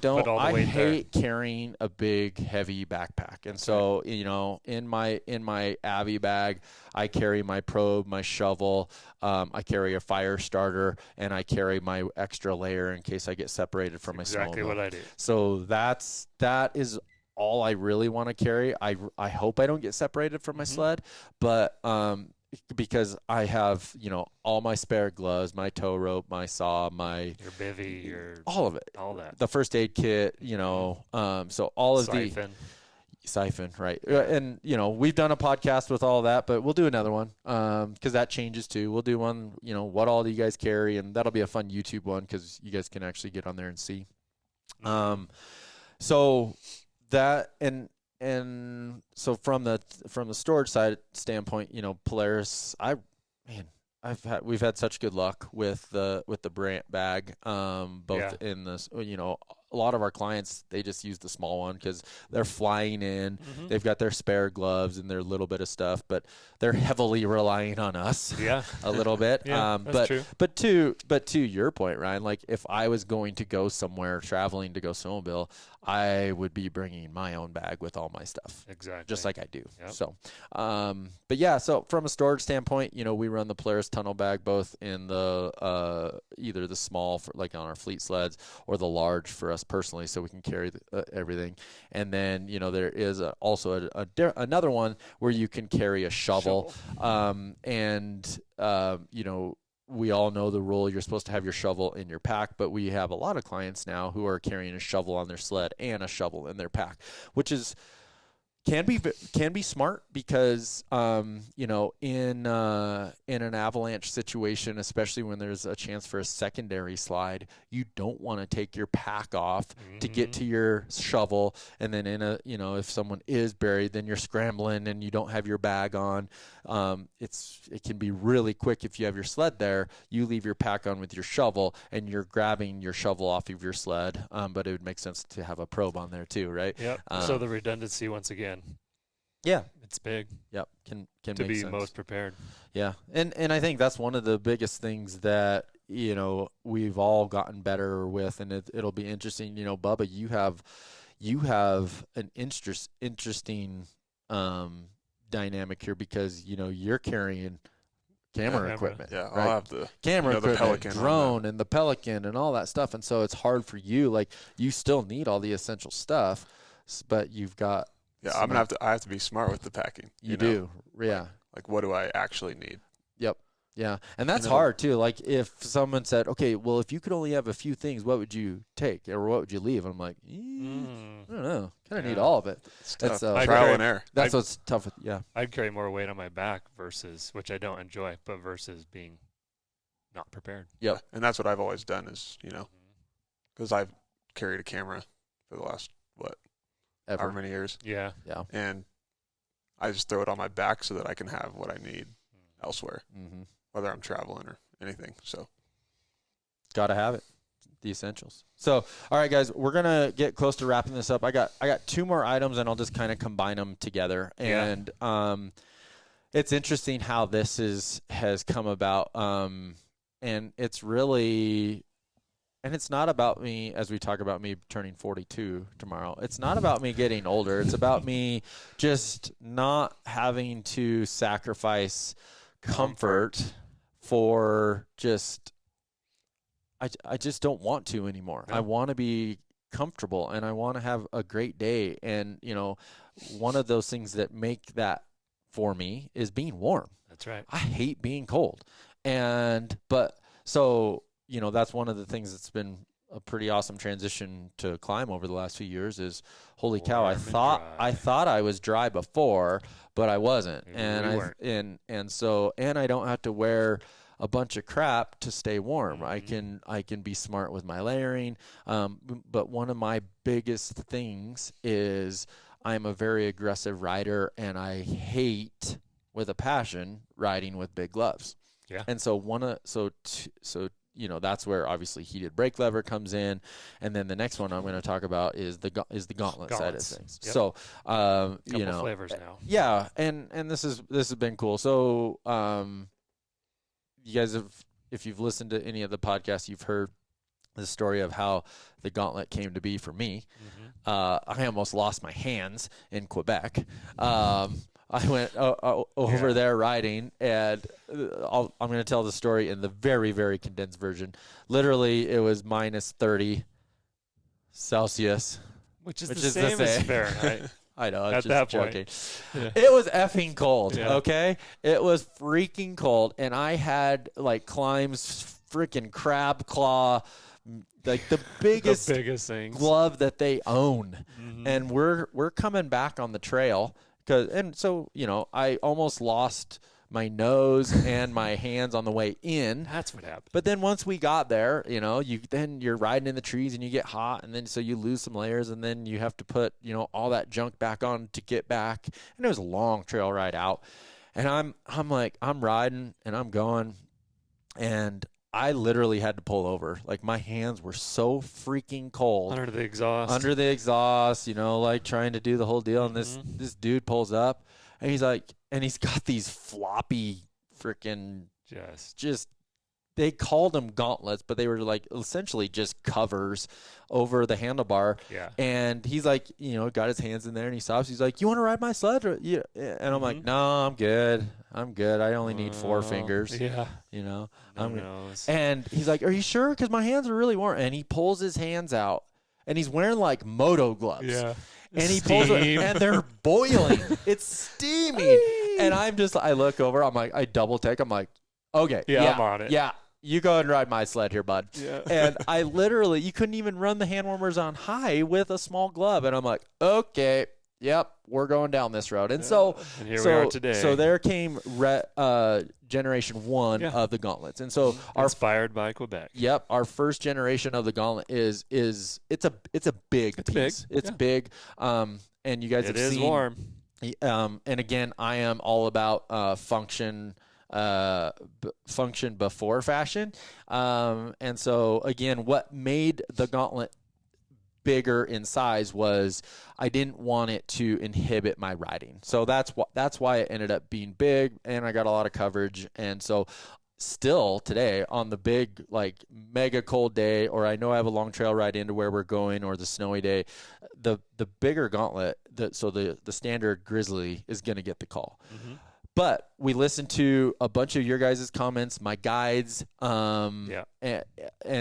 hate carrying a big, heavy backpack. And so, in my Avi bag, I carry my probe, my shovel, I carry a fire starter, and I carry my extra layer in case I get separated from my snowmobile. Exactly what I do. So that is all I really want to carry. I hope I don't get separated from my sled, but because I have, all my spare gloves, my tow rope, my saw, my Your bivy, all of it, all that. the first aid kit, so all of Siphon. the siphon, right? And we've done a podcast with all that, but we'll do another one because that changes too. We'll do one, what all do you guys carry, and that'll be a fun YouTube one because you guys can actually get on there and see. So that and so from the storage side standpoint, Polaris, we've had such good luck with the Burandt bag, both in this, a lot of our clients, they just use the small one because they're flying in, they've got their spare gloves and their little bit of stuff, but they're heavily relying on us a little bit. That's true. But to your point, Ryan, like if I was going to go somewhere traveling to go snowmobile, I would be bringing my own bag with all my stuff. Exactly. Just like I do. Yep. So, but yeah, so from a storage standpoint, we run the Polaris tunnel bag both in the either the small for like on our fleet sleds or the large for us personally, so we can carry everything. And then there is also another one where you can carry a shovel. We all know the rule, you're supposed to have your shovel in your pack, but we have a lot of clients now who are carrying a shovel on their sled and a shovel in their pack, which can be smart because in an avalanche situation, especially when there's a chance for a secondary slide, you don't want to take your pack off to get to your shovel, and then if someone is buried, then you're scrambling and you don't have your bag on. It can be really quick if you have your sled there. You leave your pack on with your shovel, and you're grabbing your shovel off of your sled. But it would make sense to have a probe on there too, right? Yep. So the redundancy once again. Yeah, it's big. Yep, can to make be sense. most prepared. Yeah, and I think that's one of the biggest things that we've all gotten better with, and it'll be interesting. Bubba, you have an interesting dynamic here because you're carrying camera equipment. Yeah, right? I'll have the camera the equipment, Pelican drone, and the Pelican, and all that stuff. And so it's hard for you. Like you still need all the essential stuff, but you've got. Yeah, I have to be smart with the packing. You do, yeah. Like what do I actually need? Yep. Yeah, and that's hard too. Like if someone said, "Okay, well, if you could only have a few things, what would you take, or what would you leave?" I'm like, I don't know. Kind of need all of it. It's tough. That's trial and error. That's what's tough. I'd carry more weight on my back versus, which I don't enjoy, but versus being not prepared. Yep. And that's what I've always done is because I've carried a camera for the last, Ever. however many years. Yeah. Yeah. And I just throw it on my back so that I can have what I need elsewhere, whether I'm traveling or anything. So, got to have it. The essentials. So, all right, guys, we're gonna get close to wrapping this up. I got 2 more items, and I'll just kind of combine them together. Yeah. And it's interesting how this has come about. And it's really, and it's not about me, as we talk about me turning 42 tomorrow. It's not about me getting older. It's about me just not having to sacrifice comfort for just. I just don't want to anymore. Yeah. I want to be comfortable, and I want to have a great day. And, one of those things that make that for me is being warm. That's right. I hate being cold. So, that's one of the things that's been a pretty awesome transition to climb over the last few years is, holy cow, I thought I was dry before, but I wasn't. Weren't. And I don't have to wear a bunch of crap to stay warm. I can be smart with my layering. But one of my biggest things is I'm a very aggressive rider, and I hate with a passion riding with big gloves. Yeah. And so that's where obviously heated brake lever comes in, and then the next one I'm going to talk about is the gauntlet side of things. Yep. So Couple flavors now. Yeah, and this has been cool. So you guys if you've listened to any of the podcasts, you've heard the story of how the gauntlet came to be for me. I almost lost my hands in Quebec. I went over there riding, and I'm going to tell the story in the very, very condensed version. Literally, it was minus 30 Celsius. Which is the same as Fahrenheit. I know. At that point. Yeah. It was effing cold, Yeah. okay? It was freaking cold, and I had, climbs freaking crab claw, the biggest, things. glove that they own. And we're coming back on the trail, I almost lost my nose and my hands on the way in. That's what happened. But then once we got there, you're riding in the trees and you get hot, and then so you lose some layers, and then you have to put, all that junk back on to get back. And it was a long trail ride out. And I'm riding and I'm going, and I literally had to pull over. My hands were so freaking cold. Under the exhaust, trying to do the whole deal. And this dude pulls up, and he's got these floppy freaking just they called them gauntlets, but they were essentially just covers over the handlebar. Yeah. And he's got his hands in there, and he stops. He's like, "You want to ride my sled?" And I'm like, "No, I'm good. I only need 4 fingers." Yeah. And he's like, "Are you sure? Because my hands are really warm." And he pulls his hands out, and he's wearing moto gloves. Yeah. And he pulls it, and they're boiling. It's steaming. And I look over. I'm like, I double take. I'm like, okay. Yeah, I'm on it. Yeah. You go and ride my sled here, bud. Yeah. And I literally, you couldn't even run the hand warmers on high with a small glove. And I'm like, okay, yep, we're going down this road. And and here we are today. So there came generation 1 of the gauntlets. And so inspired by Quebec. Yep, our first generation of the gauntlet is it's a big piece. It's big. And you guys have seen. It is warm. And again, I am all about function before fashion. And so again, what made the gauntlet bigger in size was I didn't want it to inhibit my riding. So that's why it ended up being big, and I got a lot of coverage. And so still today on the big mega cold day, or I know I have a long trail ride into where we're going, or the snowy day, the bigger gauntlet, the standard Grizzly is going to get the call. But we listened to a bunch of your guys' comments, my guides, and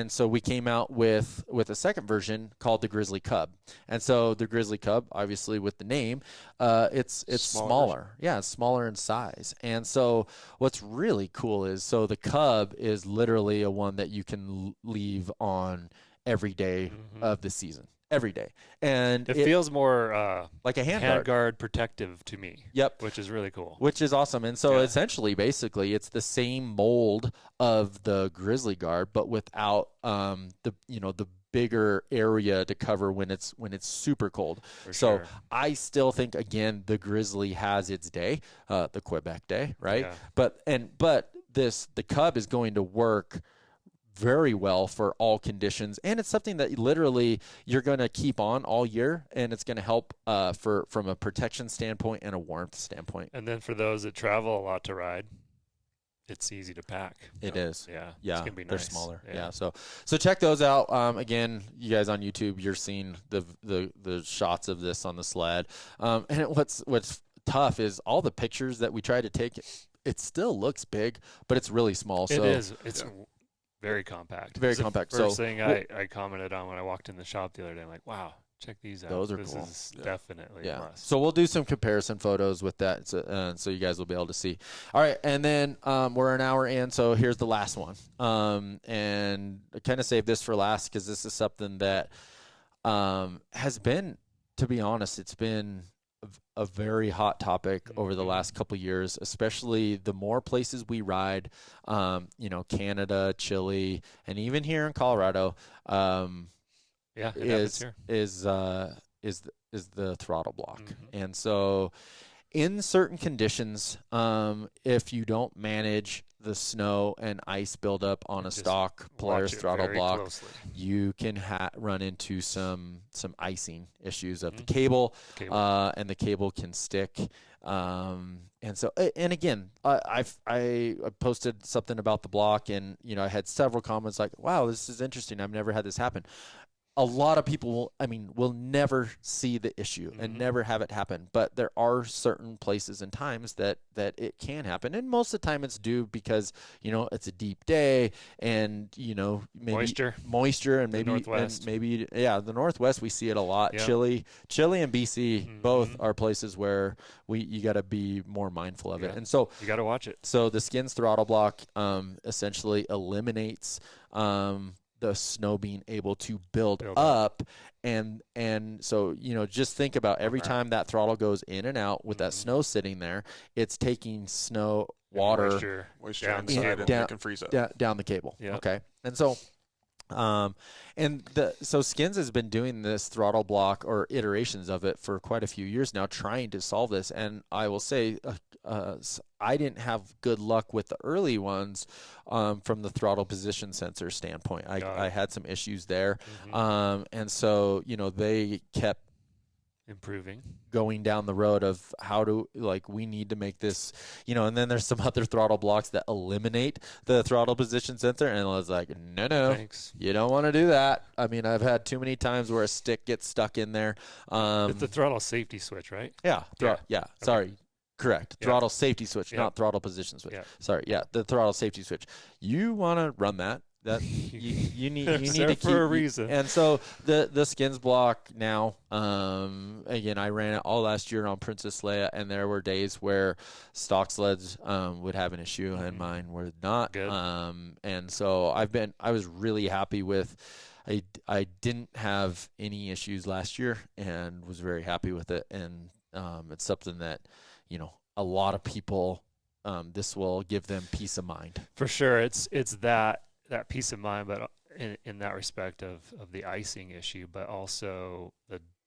so we came out with a second version called the Grizzly Cub. And so the Grizzly Cub, obviously with the name, it's smaller. Yeah, it's smaller in size. And so what's really cool is, so the Cub is literally a one that you can leave on every day of the season. Every day. And it feels more like a handguard protective to me. Yep. Which is really cool. Which is awesome. And so essentially, basically, it's the same mold of the Grizzly Guard, but without the bigger area to cover when it's super cold. For So sure. I still think, again, the Grizzly has its day, the Quebec day, right? Yeah. But the Cub is going to work very well for all conditions, and it's something that literally you're going to keep on all year, and it's going to help from a protection standpoint and a warmth standpoint. And then for those that travel a lot to ride, it's easy to pack. It is. Yeah. Yeah, It's gonna be nice. they're smaller. Yeah. So check those out. Again, you guys on YouTube, you're seeing the shots of this on the sled. And what's tough is all the pictures that we try to take. It still looks big, but it's really small. It is. It's very compact. Very It's the compact. First So thing I commented on when I walked in the shop the other day, I'm like, wow, check these out. Those are this cool. is definitely a must. So we'll do some comparison photos with that, so you guys will be able to see. All right, and then we're an hour in, so here's the last one. And I kind of saved this for last because this is something that has been, to be honest, it's been a very hot topic over the last couple of years, especially the more places we ride, Canada, Chile, and even here in Colorado. Yeah, it happens here. Is the throttle block. And so in certain conditions, if you don't manage the snow and ice buildup on a stock Polaris throttle block, closely. you can run into some icing issues of the cable. And the cable can stick. And so, and again, I posted something about the block, and I had several comments like, wow, this is interesting, I've never had this happen. A lot of people will never see the issue and never have it happen, but there are certain places and times that it can happen, and most of the time it's due because it's a deep day, and maybe moisture and maybe the Northwest we see it a lot. Yeah. Chile and BC both are places where you got to be more mindful of it, and so you got to watch it. So the Skins throttle block essentially eliminates the snow being able to build up. And so, just think about every time that throttle goes in and out with that snow sitting there, it's taking snow, water, moisture inside, and it can freeze up. Down the cable. Yep. Okay. And so, so Skins has been doing this throttle block or iterations of it for quite a few years now, trying to solve this. And I will say, I didn't have good luck with the early ones from the throttle position sensor standpoint. I had some issues there. And so, they kept improving, going down the road of how to, we need to make this, and then there's some other throttle blocks that eliminate the throttle position sensor, and I was like, no, thanks. You don't want to do that. I've had too many times where a stick gets stuck in there. It's the throttle safety switch, right? Yeah. Sorry. Correct. Yeah. Throttle safety switch, not throttle position switch. Yeah. Sorry. Yeah, the throttle safety switch. You want to run that. That you need to keep for a reason. And so the Skins block now, again, I ran it all last year on Princess Leia, and there were days where stock sleds would have an issue and mine would not. Good. And so I was really happy with. I didn't have any issues last year and was very happy with it. And it's something that a lot of people, this will give them peace of mind. For sure, it's that peace of mind, but in that respect of the icing issue, but also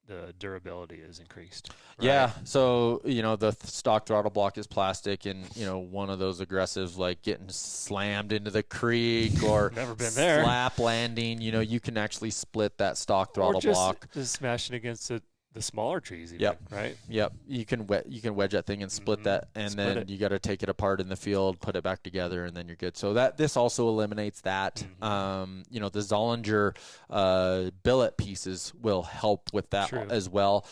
the durability is increased. Right? Yeah. So, the stock throttle block is plastic, and, one of those aggressive, getting slammed into the creek or never been there, slap landing, you can actually split that stock throttle block. Just smashing against the smaller trees even, right? Yep. You can wedge that thing and split that, and then you got to take it apart in the field, put it back together, and then you're good. So this also eliminates that. The Zollinger billet pieces will help with that as well.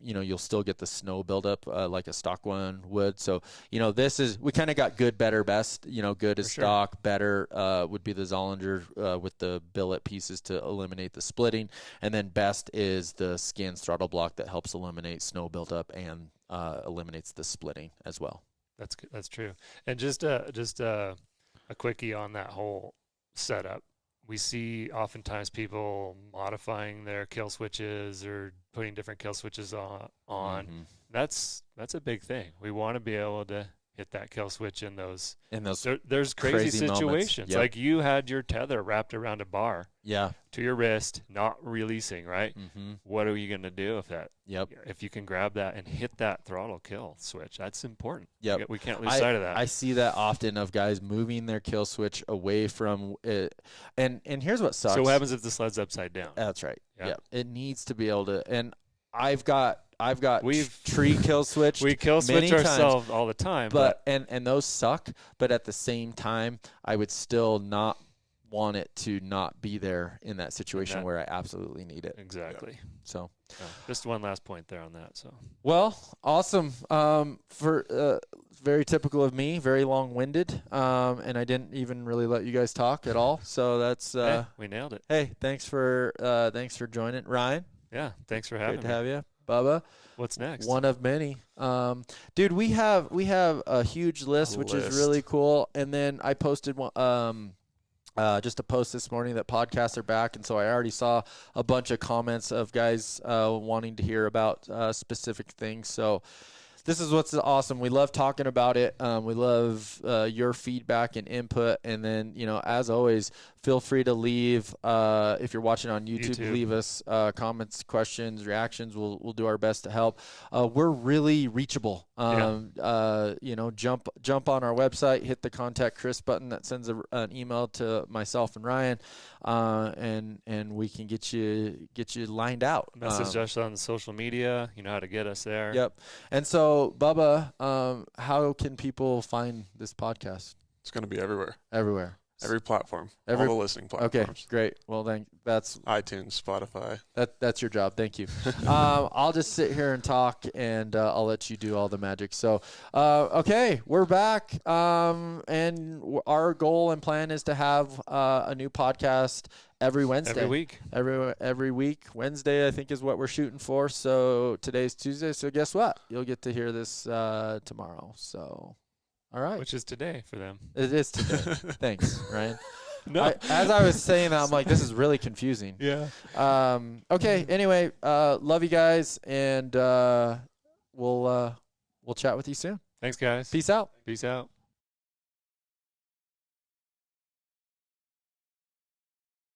You'll still get the snow buildup like a stock one would. So, we kind of got good, better, best. Good is stock, better would be the Zollinger with the billet pieces to eliminate the splitting, and then best is the Skins throttle block that helps eliminate snow buildup and eliminates the splitting as well. That's true. And just a quickie on that whole setup. We see oftentimes people modifying their kill switches or putting different kill switches on. That's a big thing. We want to be able to hit that kill switch in those. In those There's crazy moments. situations. Yep. Like you had your tether wrapped around a bar Yeah. to your wrist, not releasing, right? Mm-hmm. What are you going to do if that? Yep. If you can grab that and hit that throttle kill switch, that's important. Yep. We can't lose sight of that. I see that often of guys moving their kill switch away from it. And here's what sucks. So what happens if the sled's upside down? That's right. Yeah. Yep. It needs to be able to. And I've got We've tree kill switched. We kill switch ourselves all the time. But and those suck. But at the same time, I would still not want it to not be there in that situation where I absolutely need it. Exactly. Yep. So just one last point there on that. So well, awesome. For very typical of me, very long-winded, and I didn't even really let you guys talk at all. So that's we nailed it. Hey, thanks for joining, Ryan. Yeah, thanks for having me. Great to have you, Bubba. What's next? One of many. Dude, we have a huge list, which is really cool. And then I posted one, just a post this morning that podcasts are back, and so I already saw a bunch of comments of guys wanting to hear about specific things. So this is what's awesome. We love talking about it. We love your feedback and input. And then, as always, feel free to leave, if you're watching on YouTube. Leave us comments, questions, reactions. We'll do our best to help. We're really reachable. Jump on our website, hit the contact Chris button that sends an email to myself and Ryan, and we can get you lined out. Message us on social media. You know how to get us there. Yep. And so, Bubba, how can people find this podcast? It's going to be everywhere. Everywhere. Every platform. All the listening platforms. Okay, great. Well, then that's iTunes, Spotify. That's your job. Thank you. I'll just sit here and talk, and I'll let you do all the magic. So, okay, we're back, and our goal and plan is to have a new podcast every Wednesday. Every week. Wednesday, I think, is what we're shooting for. So today's Tuesday. So guess what? You'll get to hear this tomorrow. So. All right. Which is today for them. It is today. Thanks, Ryan. No. As I was saying that, I'm like, this is really confusing. Yeah. Okay. Anyway, love you guys, and we'll chat with you soon. Thanks, guys. Peace out. Peace out.